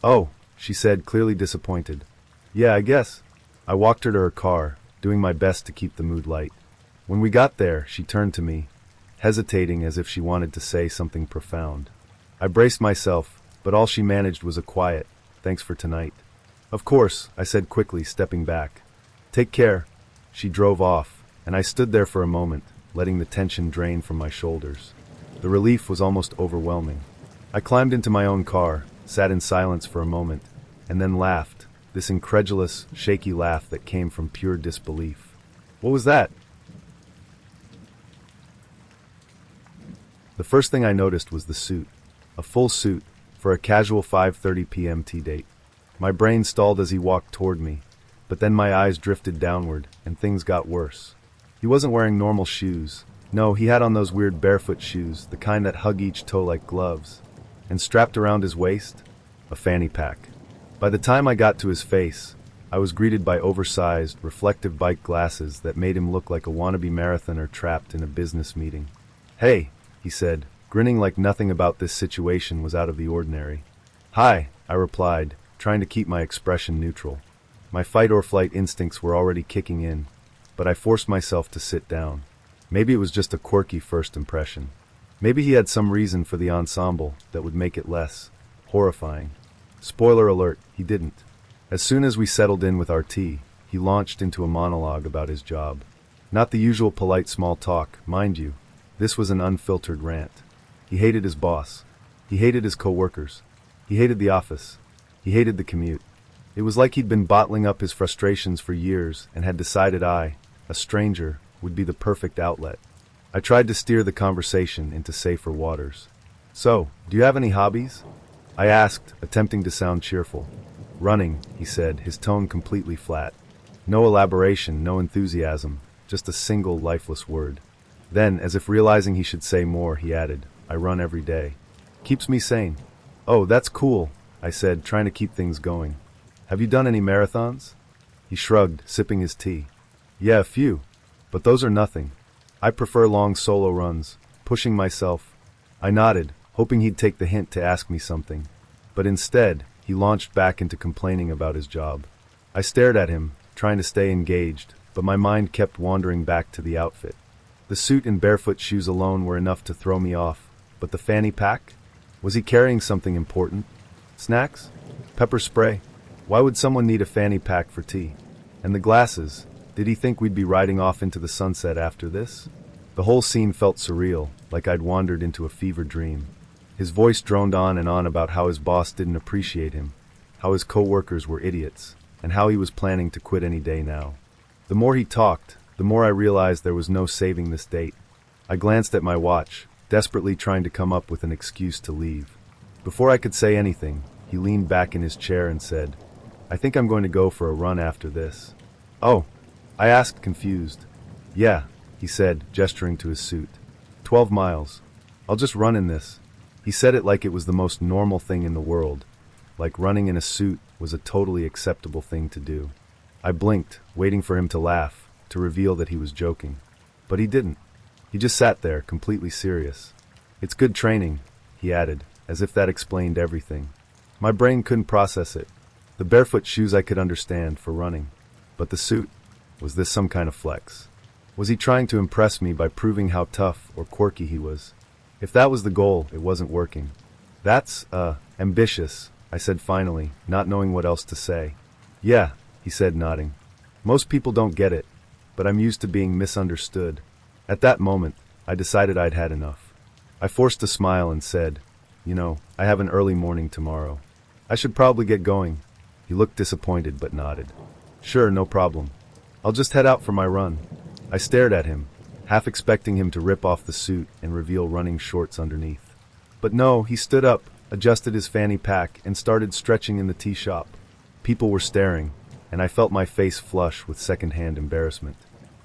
"Oh," she said, clearly disappointed. "Yeah, I guess." I walked her to her car, doing my best to keep the mood light. When we got there, she turned to me, hesitating as if she wanted to say something profound. I braced myself, but all she managed was a quiet, "Thanks for tonight." "Of course," I said quickly, stepping back. "Take care." She drove off, and I stood there for a moment, letting the tension drain from my shoulders. The relief was almost overwhelming. I climbed into my own car, sat in silence for a moment, and then laughed, this incredulous, shaky laugh that came from pure disbelief. "What was that?" The first thing I noticed was the suit. A full suit, for a casual 5:30 p.m. tea date. My brain stalled as he walked toward me, but then my eyes drifted downward, and things got worse. He wasn't wearing normal shoes. No, he had on those weird barefoot shoes, the kind that hug each toe like gloves. And strapped around his waist, a fanny pack. By the time I got to his face, I was greeted by oversized, reflective bike glasses that made him look like a wannabe marathoner trapped in a business meeting. "Hey," he said, grinning like nothing about this situation was out of the ordinary. "Hi," I replied, trying to keep my expression neutral. My fight-or-flight instincts were already kicking in, but I forced myself to sit down. Maybe it was just a quirky first impression. Maybe he had some reason for the ensemble that would make it less horrifying. Spoiler alert, he didn't. As soon as we settled in with our tea, he launched into a monologue about his job. Not the usual polite small talk, mind you. This was an unfiltered rant. He hated his boss. He hated his coworkers. He hated the office. He hated the commute. It was like he'd been bottling up his frustrations for years and had decided I, a stranger, would be the perfect outlet. I tried to steer the conversation into safer waters. "So, do you have any hobbies?" I asked, attempting to sound cheerful. "Running," he said, his tone completely flat. No elaboration, no enthusiasm, just a single lifeless word. Then, as if realizing he should say more, he added, "I run every day. Keeps me sane." "Oh, that's cool," I said, trying to keep things going. "Have you done any marathons?" He shrugged, sipping his tea. "Yeah, a few. But those are nothing. I prefer long solo runs, pushing myself." I nodded, hoping he'd take the hint to ask me something. But instead, he launched back into complaining about his job. I stared at him, trying to stay engaged, but my mind kept wandering back to the outfit. The suit and barefoot shoes alone were enough to throw me off, but the fanny pack? Was he carrying something important? Snacks? Pepper spray? Why would someone need a fanny pack for tea? And the glasses? Did he think we'd be riding off into the sunset after this? The whole scene felt surreal, like I'd wandered into a fever dream. His voice droned on and on about how his boss didn't appreciate him, how his co-workers were idiots, and how he was planning to quit any day now. The more he talked, the more I realized there was no saving this date. I glanced at my watch, desperately trying to come up with an excuse to leave. Before I could say anything, he leaned back in his chair and said, "I think I'm going to go for a run after this." "Oh," I asked, confused. "Yeah," he said, gesturing to his suit. 12 miles. I'll just run in this." He said it like it was the most normal thing in the world, like running in a suit was a totally acceptable thing to do. I blinked, waiting for him to laugh, to reveal that he was joking. But he didn't. He just sat there, completely serious. "It's good training," he added, as if that explained everything. My brain couldn't process it. The barefoot shoes I could understand for running. But the suit? Was this some kind of flex? Was he trying to impress me by proving how tough or quirky he was? If that was the goal, it wasn't working. "That's, ambitious," I said finally, not knowing what else to say. "Yeah," he said, nodding. "Most people don't get it, but I'm used to being misunderstood." At that moment, I decided I'd had enough. I forced a smile and said, "You know, I have an early morning tomorrow. I should probably get going." He looked disappointed but nodded. "Sure, no problem. I'll just head out for my run." I stared at him, half expecting him to rip off the suit and reveal running shorts underneath. But no, he stood up, adjusted his fanny pack, and started stretching in the tea shop. People were staring, and I felt my face flush with second-hand embarrassment.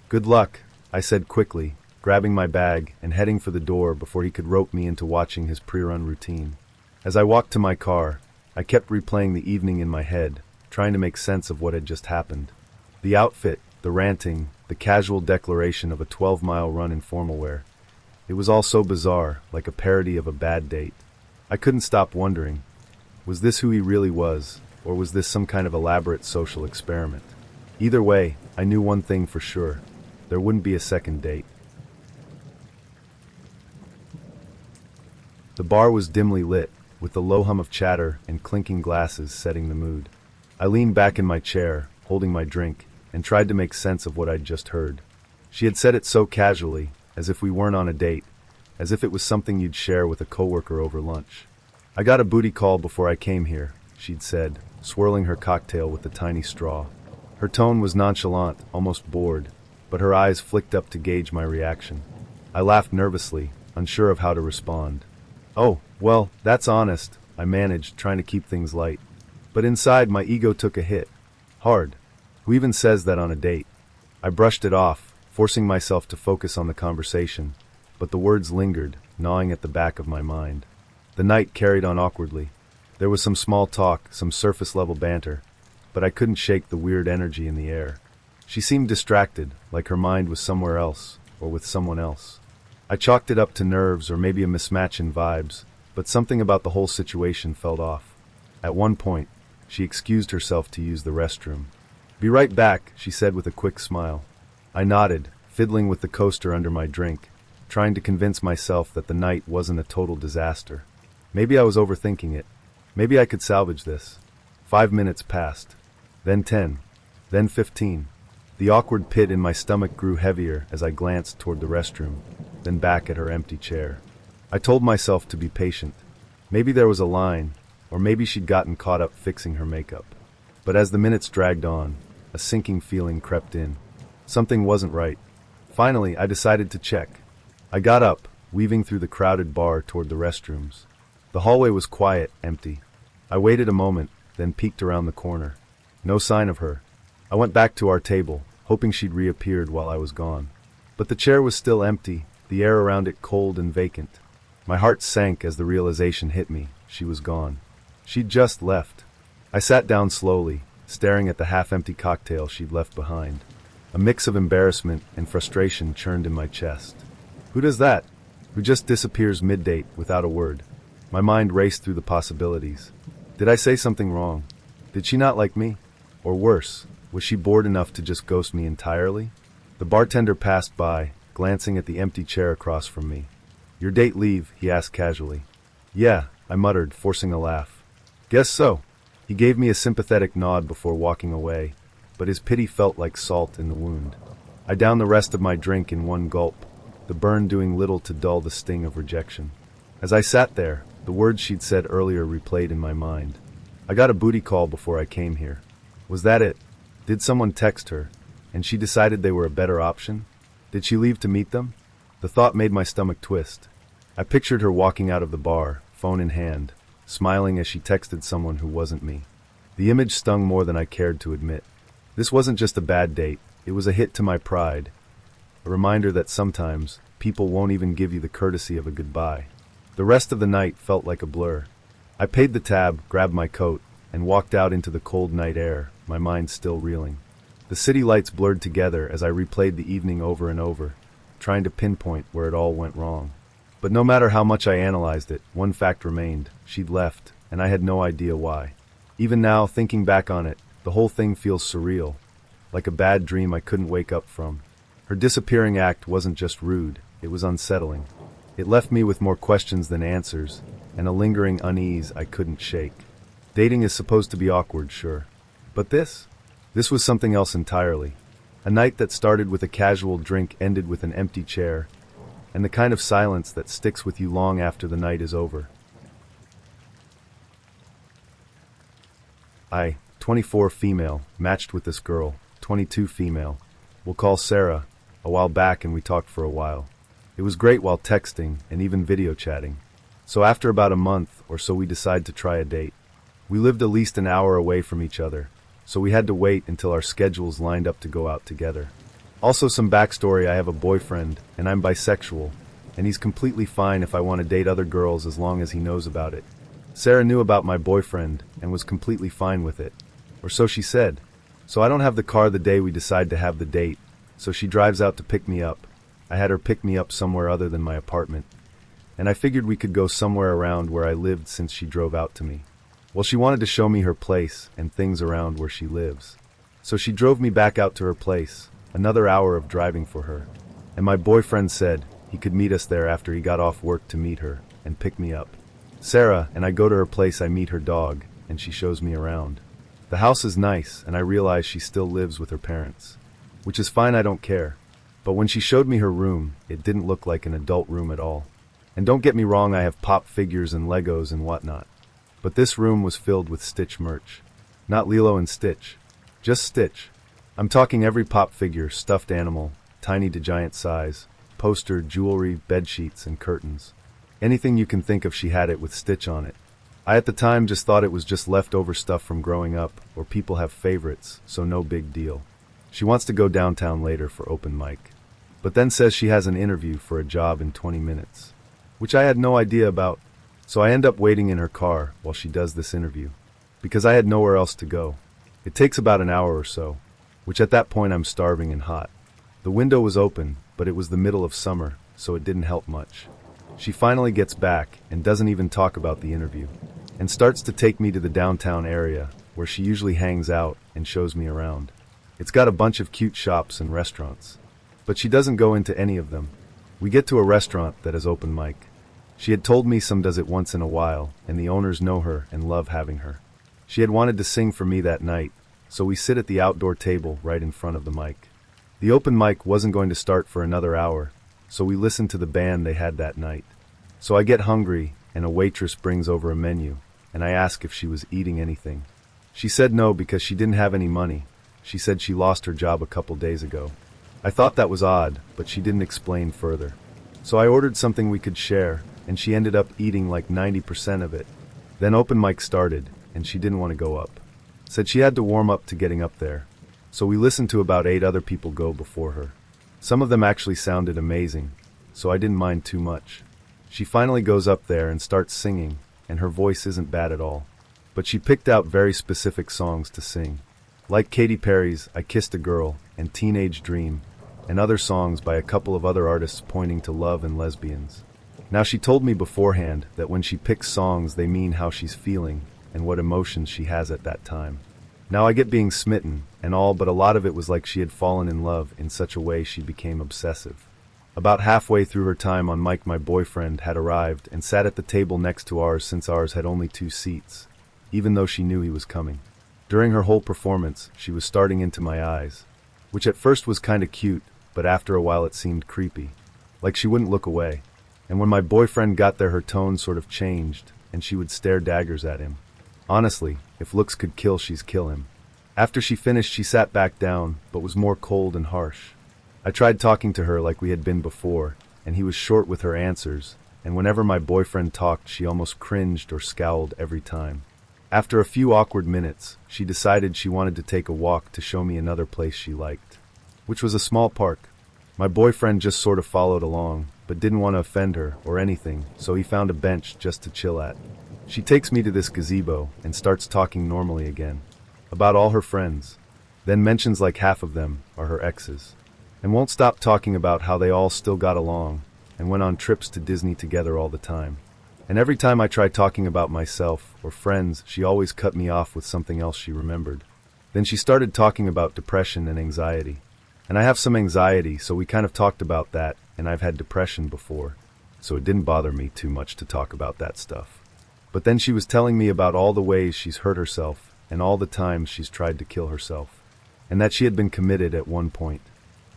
"Good luck," I said quickly, grabbing my bag and heading for the door before he could rope me into watching his pre-run routine. As I walked to my car, I kept replaying the evening in my head, trying to make sense of what had just happened. The outfit, the ranting, the casual declaration of a 12-mile run in formal wear. It was all so bizarre, like a parody of a bad date. I couldn't stop wondering, Was this who he really was, or was this some kind of elaborate social experiment? Either way, I knew one thing for sure. There wouldn't be a second date. The bar was dimly lit, with the low hum of chatter and clinking glasses setting the mood. I leaned back in my chair, holding my drink, and tried to make sense of what I'd just heard. She had said it so casually, as if we weren't on a date, as if it was something you'd share with a coworker over lunch. "I got a booty call before I came here," she'd said, swirling her cocktail with a tiny straw. Her tone was nonchalant, almost bored, but her eyes flicked up to gauge my reaction. I laughed nervously, unsure of how to respond. "Oh, well, that's honest," I managed, trying to keep things light. But inside, my ego took a hit. Hard. Who even says that on a date? I brushed it off, forcing myself to focus on the conversation, but the words lingered, gnawing at the back of my mind. The night carried on awkwardly. There was some small talk, some surface-level banter, but I couldn't shake the weird energy in the air. She seemed distracted, like her mind was somewhere else, or with someone else. I chalked it up to nerves or maybe a mismatch in vibes, but something about the whole situation felt off. At one point, she excused herself to use the restroom. "Be right back," she said with a quick smile. I nodded, fiddling with the coaster under my drink, trying to convince myself that the night wasn't a total disaster. Maybe I was overthinking it. Maybe I could salvage this. 5 minutes passed. Then 10. Then 15. The awkward pit in my stomach grew heavier as I glanced toward the restroom, then back at her empty chair. I told myself to be patient. Maybe there was a line, or maybe she'd gotten caught up fixing her makeup. But as the minutes dragged on, a sinking feeling crept in. Something wasn't right. Finally, I decided to check. I got up, weaving through the crowded bar toward the restrooms. The hallway was quiet, empty. I waited a moment, then peeked around the corner. No sign of her. I went back to our table, hoping she'd reappeared while I was gone. But the chair was still empty, the air around it cold and vacant. My heart sank as the realization hit me. She was gone. She'd just left. I sat down slowly, staring at the half-empty cocktail she'd left behind. A mix of embarrassment and frustration churned in my chest. Who does that? Who just disappears mid-date without a word? My mind raced through the possibilities. Did I say something wrong? Did she not like me? Or worse, was she bored enough to just ghost me entirely? The bartender passed by, glancing at the empty chair across from me. "Your date leave?" he asked casually. "Yeah," I muttered, forcing a laugh. "Guess so." He gave me a sympathetic nod before walking away, but his pity felt like salt in the wound. I downed the rest of my drink in one gulp, the burn doing little to dull the sting of rejection. As I sat there, the words she'd said earlier replayed in my mind. "I got a booty call before I came here." Was that it? Did someone text her, and she decided they were a better option? Did she leave to meet them? The thought made my stomach twist. I pictured her walking out of the bar, phone in hand, smiling as she texted someone who wasn't me. The image stung more than I cared to admit. This wasn't just a bad date, it was a hit to my pride. A reminder that sometimes, people won't even give you the courtesy of a goodbye. The rest of the night felt like a blur. I paid the tab, grabbed my coat, and walked out into the cold night air, my mind still reeling. The city lights blurred together as I replayed the evening over and over, trying to pinpoint where it all went wrong. But no matter how much I analyzed it, one fact remained: she'd left, and I had no idea why. Even now, thinking back on it, the whole thing feels surreal, like a bad dream I couldn't wake up from. Her disappearing act wasn't just rude, it was unsettling. It left me with more questions than answers, and a lingering unease I couldn't shake. Dating is supposed to be awkward, sure. But this? This was something else entirely. A night that started with a casual drink ended with an empty chair, and the kind of silence that sticks with you long after the night is over. 24 female, matched with this girl, 22 female. We'll call Sarah, a while back, and we talked for a while. It was great while texting and even video chatting. So after about a month or so we decided to try a date. We lived at least an hour away from each other, so we had to wait until our schedules lined up to go out together. Also, some backstory: I have a boyfriend, and I'm bisexual, and he's completely fine if I want to date other girls as long as he knows about it. Sarah knew about my boyfriend and was completely fine with it. Or so she said. So I don't have the car the day we decide to have the date, so she drives out to pick me up. I had her pick me up somewhere other than my apartment, and I figured we could go somewhere around where I lived since she drove out to me. Well, she wanted to show me her place and things around where she lives. So she drove me back out to her place, another hour of driving for her. And my boyfriend said he could meet us there after he got off work to meet her and pick me up. Sarah and I go to her place. I meet her dog, and she shows me around. The house is nice, and I realize she still lives with her parents. Which is fine, I don't care. But when she showed me her room, it didn't look like an adult room at all. And don't get me wrong, I have pop figures and Legos and whatnot. But this room was filled with Stitch merch. Not Lilo and Stitch. Just Stitch. I'm talking every pop figure, stuffed animal, tiny to giant size, poster, jewelry, bedsheets, and curtains. Anything you can think of, she had it with Stitch on it. I at the time just thought it was just leftover stuff from growing up, or people have favorites, so no big deal. She wants to go downtown later for open mic. But then says she has an interview for a job in 20 minutes. Which I had no idea about. So I end up waiting in her car while she does this interview. Because I had nowhere else to go. It takes about an hour or so. Which at that point I'm starving and hot. The window was open, but it was the middle of summer, so it didn't help much. She finally gets back and doesn't even talk about the interview. And starts to take me to the downtown area, where she usually hangs out and shows me around. It's got a bunch of cute shops and restaurants. But she doesn't go into any of them. We get to a restaurant that has open mic. She had told me some does it once in a while, and the owners know her and love having her. She had wanted to sing for me that night, so we sit at the outdoor table right in front of the mic. The open mic wasn't going to start for another hour, so we listened to the band they had that night. So I get hungry, and a waitress brings over a menu, and I ask if she was eating anything. She said no because she didn't have any money. She said she lost her job a couple days ago. I thought that was odd, but she didn't explain further. So I ordered something we could share, and she ended up eating like 90% of it. Then open mic started, and she didn't want to go up. Said she had to warm up to getting up there. So we listened to about 8 other people go before her. Some of them actually sounded amazing, so I didn't mind too much. She finally goes up there and starts singing, and her voice isn't bad at all. But she picked out very specific songs to sing. Like Katy Perry's I Kissed a Girl and Teenage Dream, and other songs by a couple of other artists pointing to love and lesbians. Now she told me beforehand that when she picks songs they mean how she's feeling and what emotions she has at that time. Now I get being smitten and all, but a lot of it was like she had fallen in love in such a way she became obsessive. About halfway through her time on mic, my boyfriend had arrived and sat at the table next to ours since ours had only 2 seats, even though she knew he was coming. During her whole performance, she was starting into my eyes, which at first was kinda cute, but after a while it seemed creepy, like she wouldn't look away. And when my boyfriend got there, her tone sort of changed, and she would stare daggers at him. Honestly, if looks could kill, she's kill him. After she finished, she sat back down, but was more cold and harsh. I tried talking to her like we had been before, and he was short with her answers, and whenever my boyfriend talked, she almost cringed or scowled every time. After a few awkward minutes, she decided she wanted to take a walk to show me another place she liked, which was a small park. My boyfriend just sort of followed along, but didn't want to offend her or anything, so he found a bench just to chill at. She takes me to this gazebo and starts talking normally again, about all her friends, then mentions like half of them are her exes, and won't stop talking about how they all still got along and went on trips to Disney together all the time. And every time I try talking about myself or friends, she always cut me off with something else she remembered. Then she started talking about depression and anxiety. And I have some anxiety, so we kind of talked about that, and I've had depression before, so it didn't bother me too much to talk about that stuff. But then she was telling me about all the ways she's hurt herself and all the times she's tried to kill herself, and that she had been committed at one point,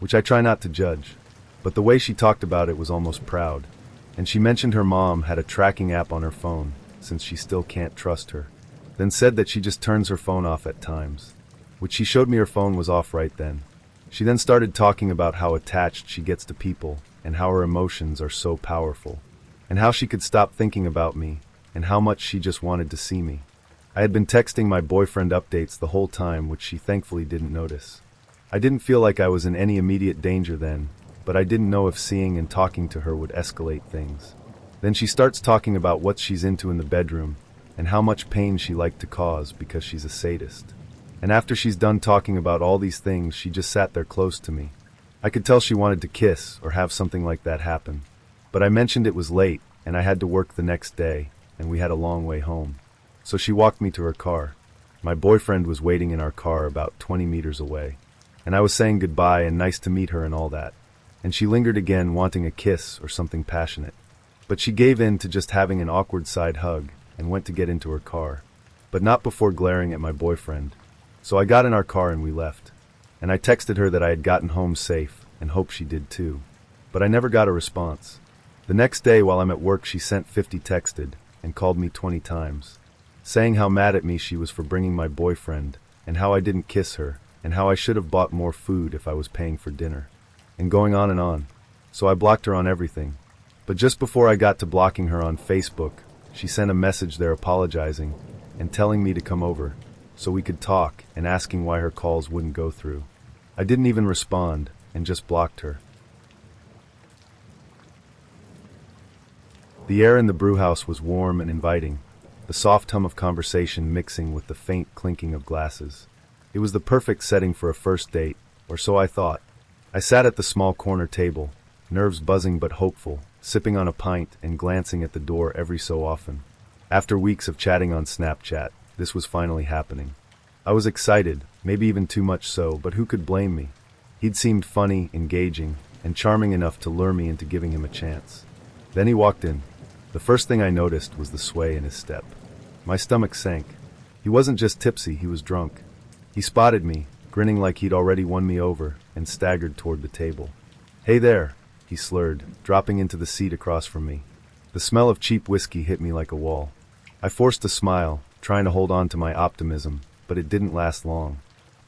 which I try not to judge, but the way she talked about it was almost proud. And she mentioned her mom had a tracking app on her phone, since she still can't trust her, then said that she just turns her phone off at times, which she showed me her phone was off right then. She then started talking about how attached she gets to people and how her emotions are so powerful, and how she could stop thinking about me and how much she just wanted to see me. I had been texting my boyfriend updates the whole time, which she thankfully didn't notice. I didn't feel like I was in any immediate danger then, but I didn't know if seeing and talking to her would escalate things. Then she starts talking about what she's into in the bedroom and how much pain she liked to cause because she's a sadist. And after she's done talking about all these things, she just sat there close to me. I could tell she wanted to kiss or have something like that happen. But I mentioned it was late and I had to work the next day and we had a long way home. So she walked me to her car. My boyfriend was waiting in our car about 20 meters away. And I was saying goodbye and nice to meet her and all that. And she lingered again, wanting a kiss or something passionate. But she gave in to just having an awkward side hug and went to get into her car. But not before glaring at my boyfriend. So I got in our car and we left. And I texted her that I had gotten home safe and hoped she did too. But I never got a response. The next day while I'm at work, she sent 50 texted and called me 20 times, saying how mad at me she was for bringing my boyfriend and how I didn't kiss her and how I should have bought more food if I was paying for dinner. And going on and on. So I blocked her on everything. But just before I got to blocking her on Facebook, she sent a message there apologizing and telling me to come over so we could talk and asking why her calls wouldn't go through. I didn't even respond and just blocked her. The air in the brewhouse was warm and inviting, the soft hum of conversation mixing with the faint clinking of glasses. It was the perfect setting for a first date, or so I thought. I sat at the small corner table, nerves buzzing but hopeful, sipping on a pint and glancing at the door every so often. After weeks of chatting on Snapchat, this was finally happening. I was excited, maybe even too much so, but who could blame me? He'd seemed funny, engaging, and charming enough to lure me into giving him a chance. Then he walked in. The first thing I noticed was the sway in his step. My stomach sank. He wasn't just tipsy, he was drunk. He spotted me, grinning like he'd already won me over, and staggered toward the table. "Hey there," he slurred, dropping into the seat across from me. The smell of cheap whiskey hit me like a wall. I forced a smile, trying to hold on to my optimism, but it didn't last long.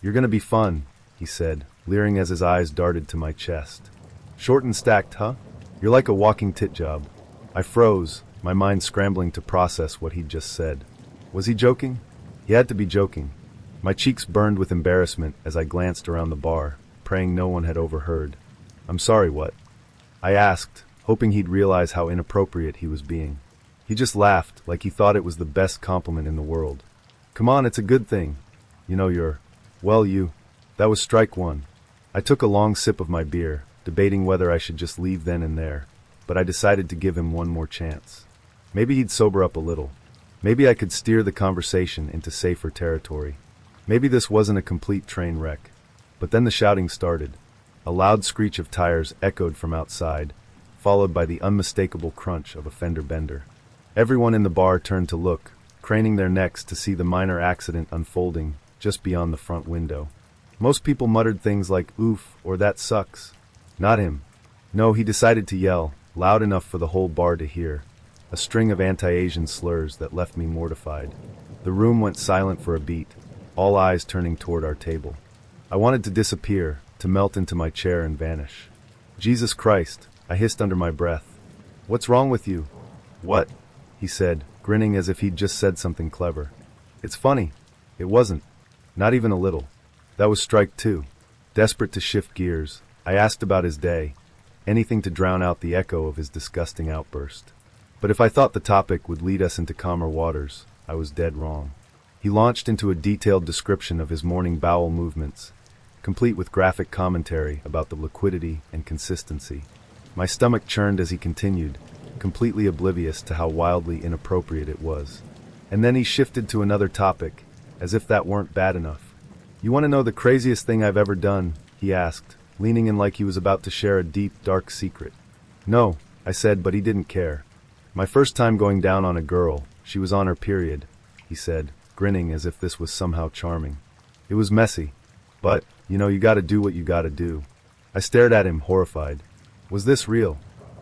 "You're gonna be fun," he said, leering as his eyes darted to my chest. "Short and stacked, huh? You're like a walking tit job." I froze, my mind scrambling to process what he'd just said. Was he joking? He had to be joking. My cheeks burned with embarrassment as I glanced around the bar, praying no one had overheard. "I'm sorry, what?" I asked, hoping he'd realize how inappropriate he was being. He just laughed, like he thought it was the best compliment in the world. "Come on, it's a good thing. You know That was strike one. I took a long sip of my beer, debating whether I should just leave then and there, but I decided to give him one more chance. Maybe he'd sober up a little. Maybe I could steer the conversation into safer territory. Maybe this wasn't a complete train wreck. But then the shouting started. A loud screech of tires echoed from outside, followed by the unmistakable crunch of a fender bender. Everyone in the bar turned to look, craning their necks to see the minor accident unfolding just beyond the front window. Most people muttered things like "oof" or "that sucks." Not him. No, he decided to yell, loud enough for the whole bar to hear, a string of anti-Asian slurs that left me mortified. The room went silent for a beat, all eyes turning toward our table. I wanted to disappear, to melt into my chair and vanish. "Jesus Christ," I hissed under my breath. "What's wrong with you?" "What?" he said, grinning as if he'd just said something clever. "It's funny." It wasn't. Not even a little. That was strike two. Desperate to shift gears, I asked about his day, anything to drown out the echo of his disgusting outburst. But if I thought the topic would lead us into calmer waters, I was dead wrong. He launched into a detailed description of his morning bowel movements, complete with graphic commentary about the liquidity and consistency. My stomach churned as he continued, completely oblivious to how wildly inappropriate it was. And then he shifted to another topic, as if that weren't bad enough. "You want to know the craziest thing I've ever done?" he asked, leaning in like he was about to share a deep, dark secret. "No," I said, but he didn't care. "My first time going down on a girl, she was on her period," he said, grinning as if this was somehow charming. "It was messy. But, you gotta do what you gotta do." I stared at him, horrified. Was this real?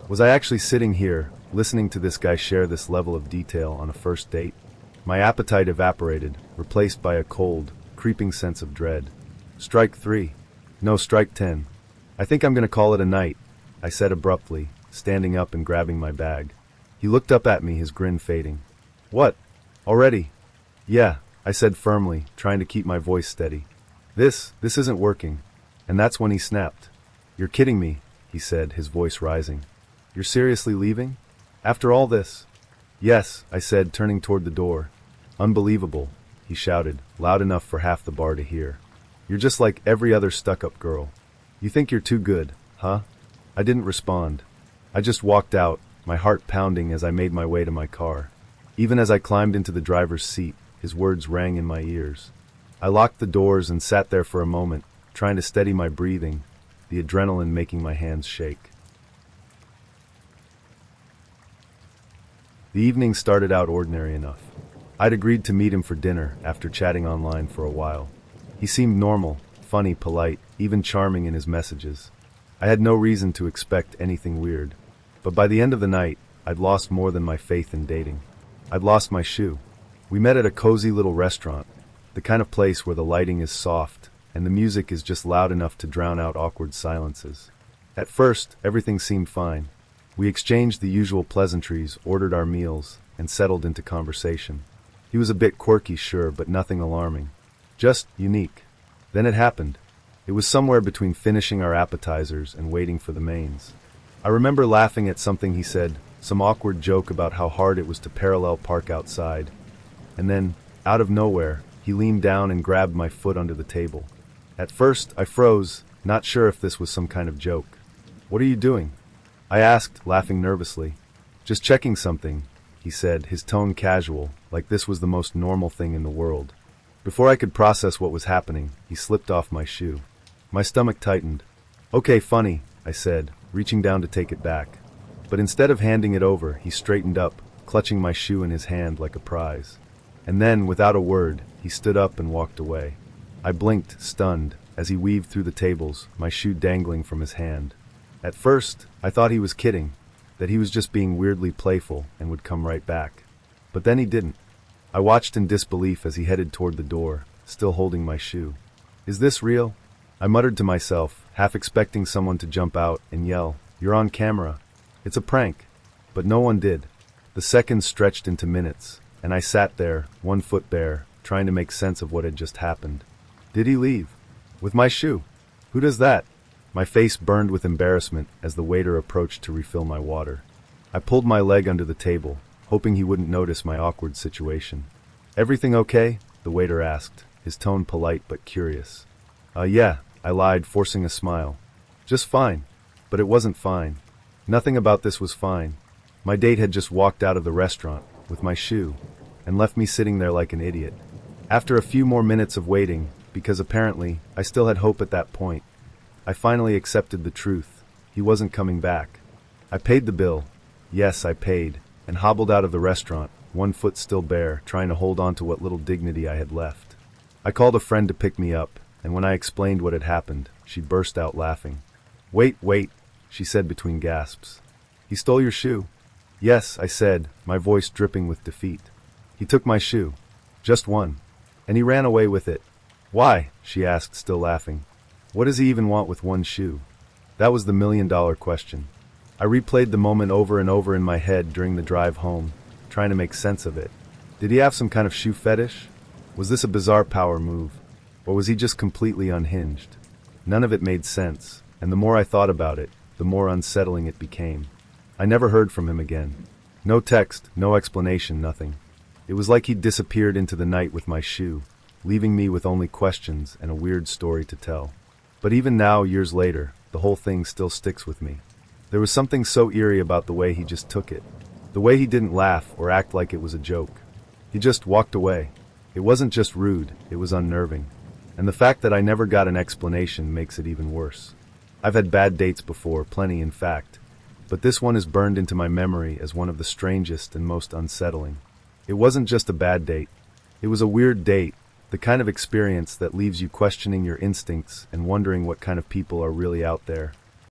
Was I actually sitting here, listening to this guy share this level of detail on a first date? My appetite evaporated, replaced by a cold, creeping sense of dread. Strike 3. No, strike 10. "I think I'm gonna call it a night," I said abruptly, standing up and grabbing my bag. He looked up at me, his grin fading. "What? Already?" "Yeah," I said firmly, trying to keep my voice steady. This isn't working." And that's when he snapped. "You're kidding me," he said, his voice rising. "You're seriously leaving? After all this?" "Yes," I said, turning toward the door. "Unbelievable," he shouted, loud enough for half the bar to hear. "You're just like every other stuck-up girl. You think you're too good, huh?" I didn't respond. I just walked out, my heart pounding as I made my way to my car. Even as I climbed into the driver's seat, his words rang in my ears. I locked the doors and sat there for a moment, trying to steady my breathing, the adrenaline making my hands shake. The evening started out ordinary enough. I'd agreed to meet him for dinner after chatting online for a while. He seemed normal, funny, polite, even charming in his messages. I had no reason to expect anything weird. But by the end of the night, I'd lost more than my faith in dating. I'd lost my shoe. We met at a cozy little restaurant, the kind of place where the lighting is soft and the music is just loud enough to drown out awkward silences. At first, everything seemed fine. We exchanged the usual pleasantries, ordered our meals, and settled into conversation. He was a bit quirky, sure, but nothing alarming. Just unique. Then it happened. It was somewhere between finishing our appetizers and waiting for the mains. I remember laughing at something he said, some awkward joke about how hard it was to parallel park outside. And then, out of nowhere, he leaned down and grabbed my foot under the table. At first, I froze, not sure if this was some kind of joke. "What are you doing?" I asked, laughing nervously. "Just checking something," he said, his tone casual, like this was the most normal thing in the world. Before I could process what was happening, he slipped off my shoe. My stomach tightened. "Okay, funny," I said, reaching down to take it back. But instead of handing it over, he straightened up, clutching my shoe in his hand like a prize. And then, without a word, he stood up and walked away. I blinked, stunned, as he weaved through the tables, my shoe dangling from his hand. At first, I thought he was kidding, that he was just being weirdly playful and would come right back. But then he didn't. I watched in disbelief as he headed toward the door, still holding my shoe. "Is this real?" I muttered to myself, half expecting someone to jump out and yell, "You're on camera. It's a prank." But no one did. The seconds stretched into minutes, and I sat there, one foot bare, trying to make sense of what had just happened. Did he leave? With my shoe? Who does that? My face burned with embarrassment as the waiter approached to refill my water. I pulled my leg under the table, hoping he wouldn't notice my awkward situation. "Everything okay?" the waiter asked, his tone polite but curious. Yeah," I lied, forcing a smile. "Just fine." But it wasn't fine. Nothing about this was fine. My date had just walked out of the restaurant, with my shoe, and left me sitting there like an idiot. After a few more minutes of waiting, because apparently I still had hope at that point, I finally accepted the truth. He wasn't coming back. I paid the bill. Yes, I paid, and hobbled out of the restaurant, one foot still bare, trying to hold on to what little dignity I had left. I called a friend to pick me up, and when I explained what had happened, she burst out laughing. Wait, she said between gasps. "He stole your shoe?" "Yes," I said, my voice dripping with defeat. "He took my shoe. Just one. And he ran away with it." "Why?" she asked, still laughing. "What does he even want with one shoe?" That was the million-dollar question. I replayed the moment over and over in my head during the drive home, trying to make sense of it. Did he have some kind of shoe fetish? Was this a bizarre power move? Or was he just completely unhinged? None of it made sense, and the more I thought about it, the more unsettling it became. I never heard from him again. No text, no explanation, nothing. It was like he'd disappeared into the night with my shoe, leaving me with only questions and a weird story to tell. But even now, years later, the whole thing still sticks with me. There was something so eerie about the way he just took it. The way he didn't laugh or act like it was a joke. He just walked away. It wasn't just rude, it was unnerving. And the fact that I never got an explanation makes it even worse. I've had bad dates before, plenty in fact. But this one is burned into my memory as one of the strangest and most unsettling. It wasn't just a bad date. It was a weird date, the kind of experience that leaves you questioning your instincts and wondering what kind of people are really out there,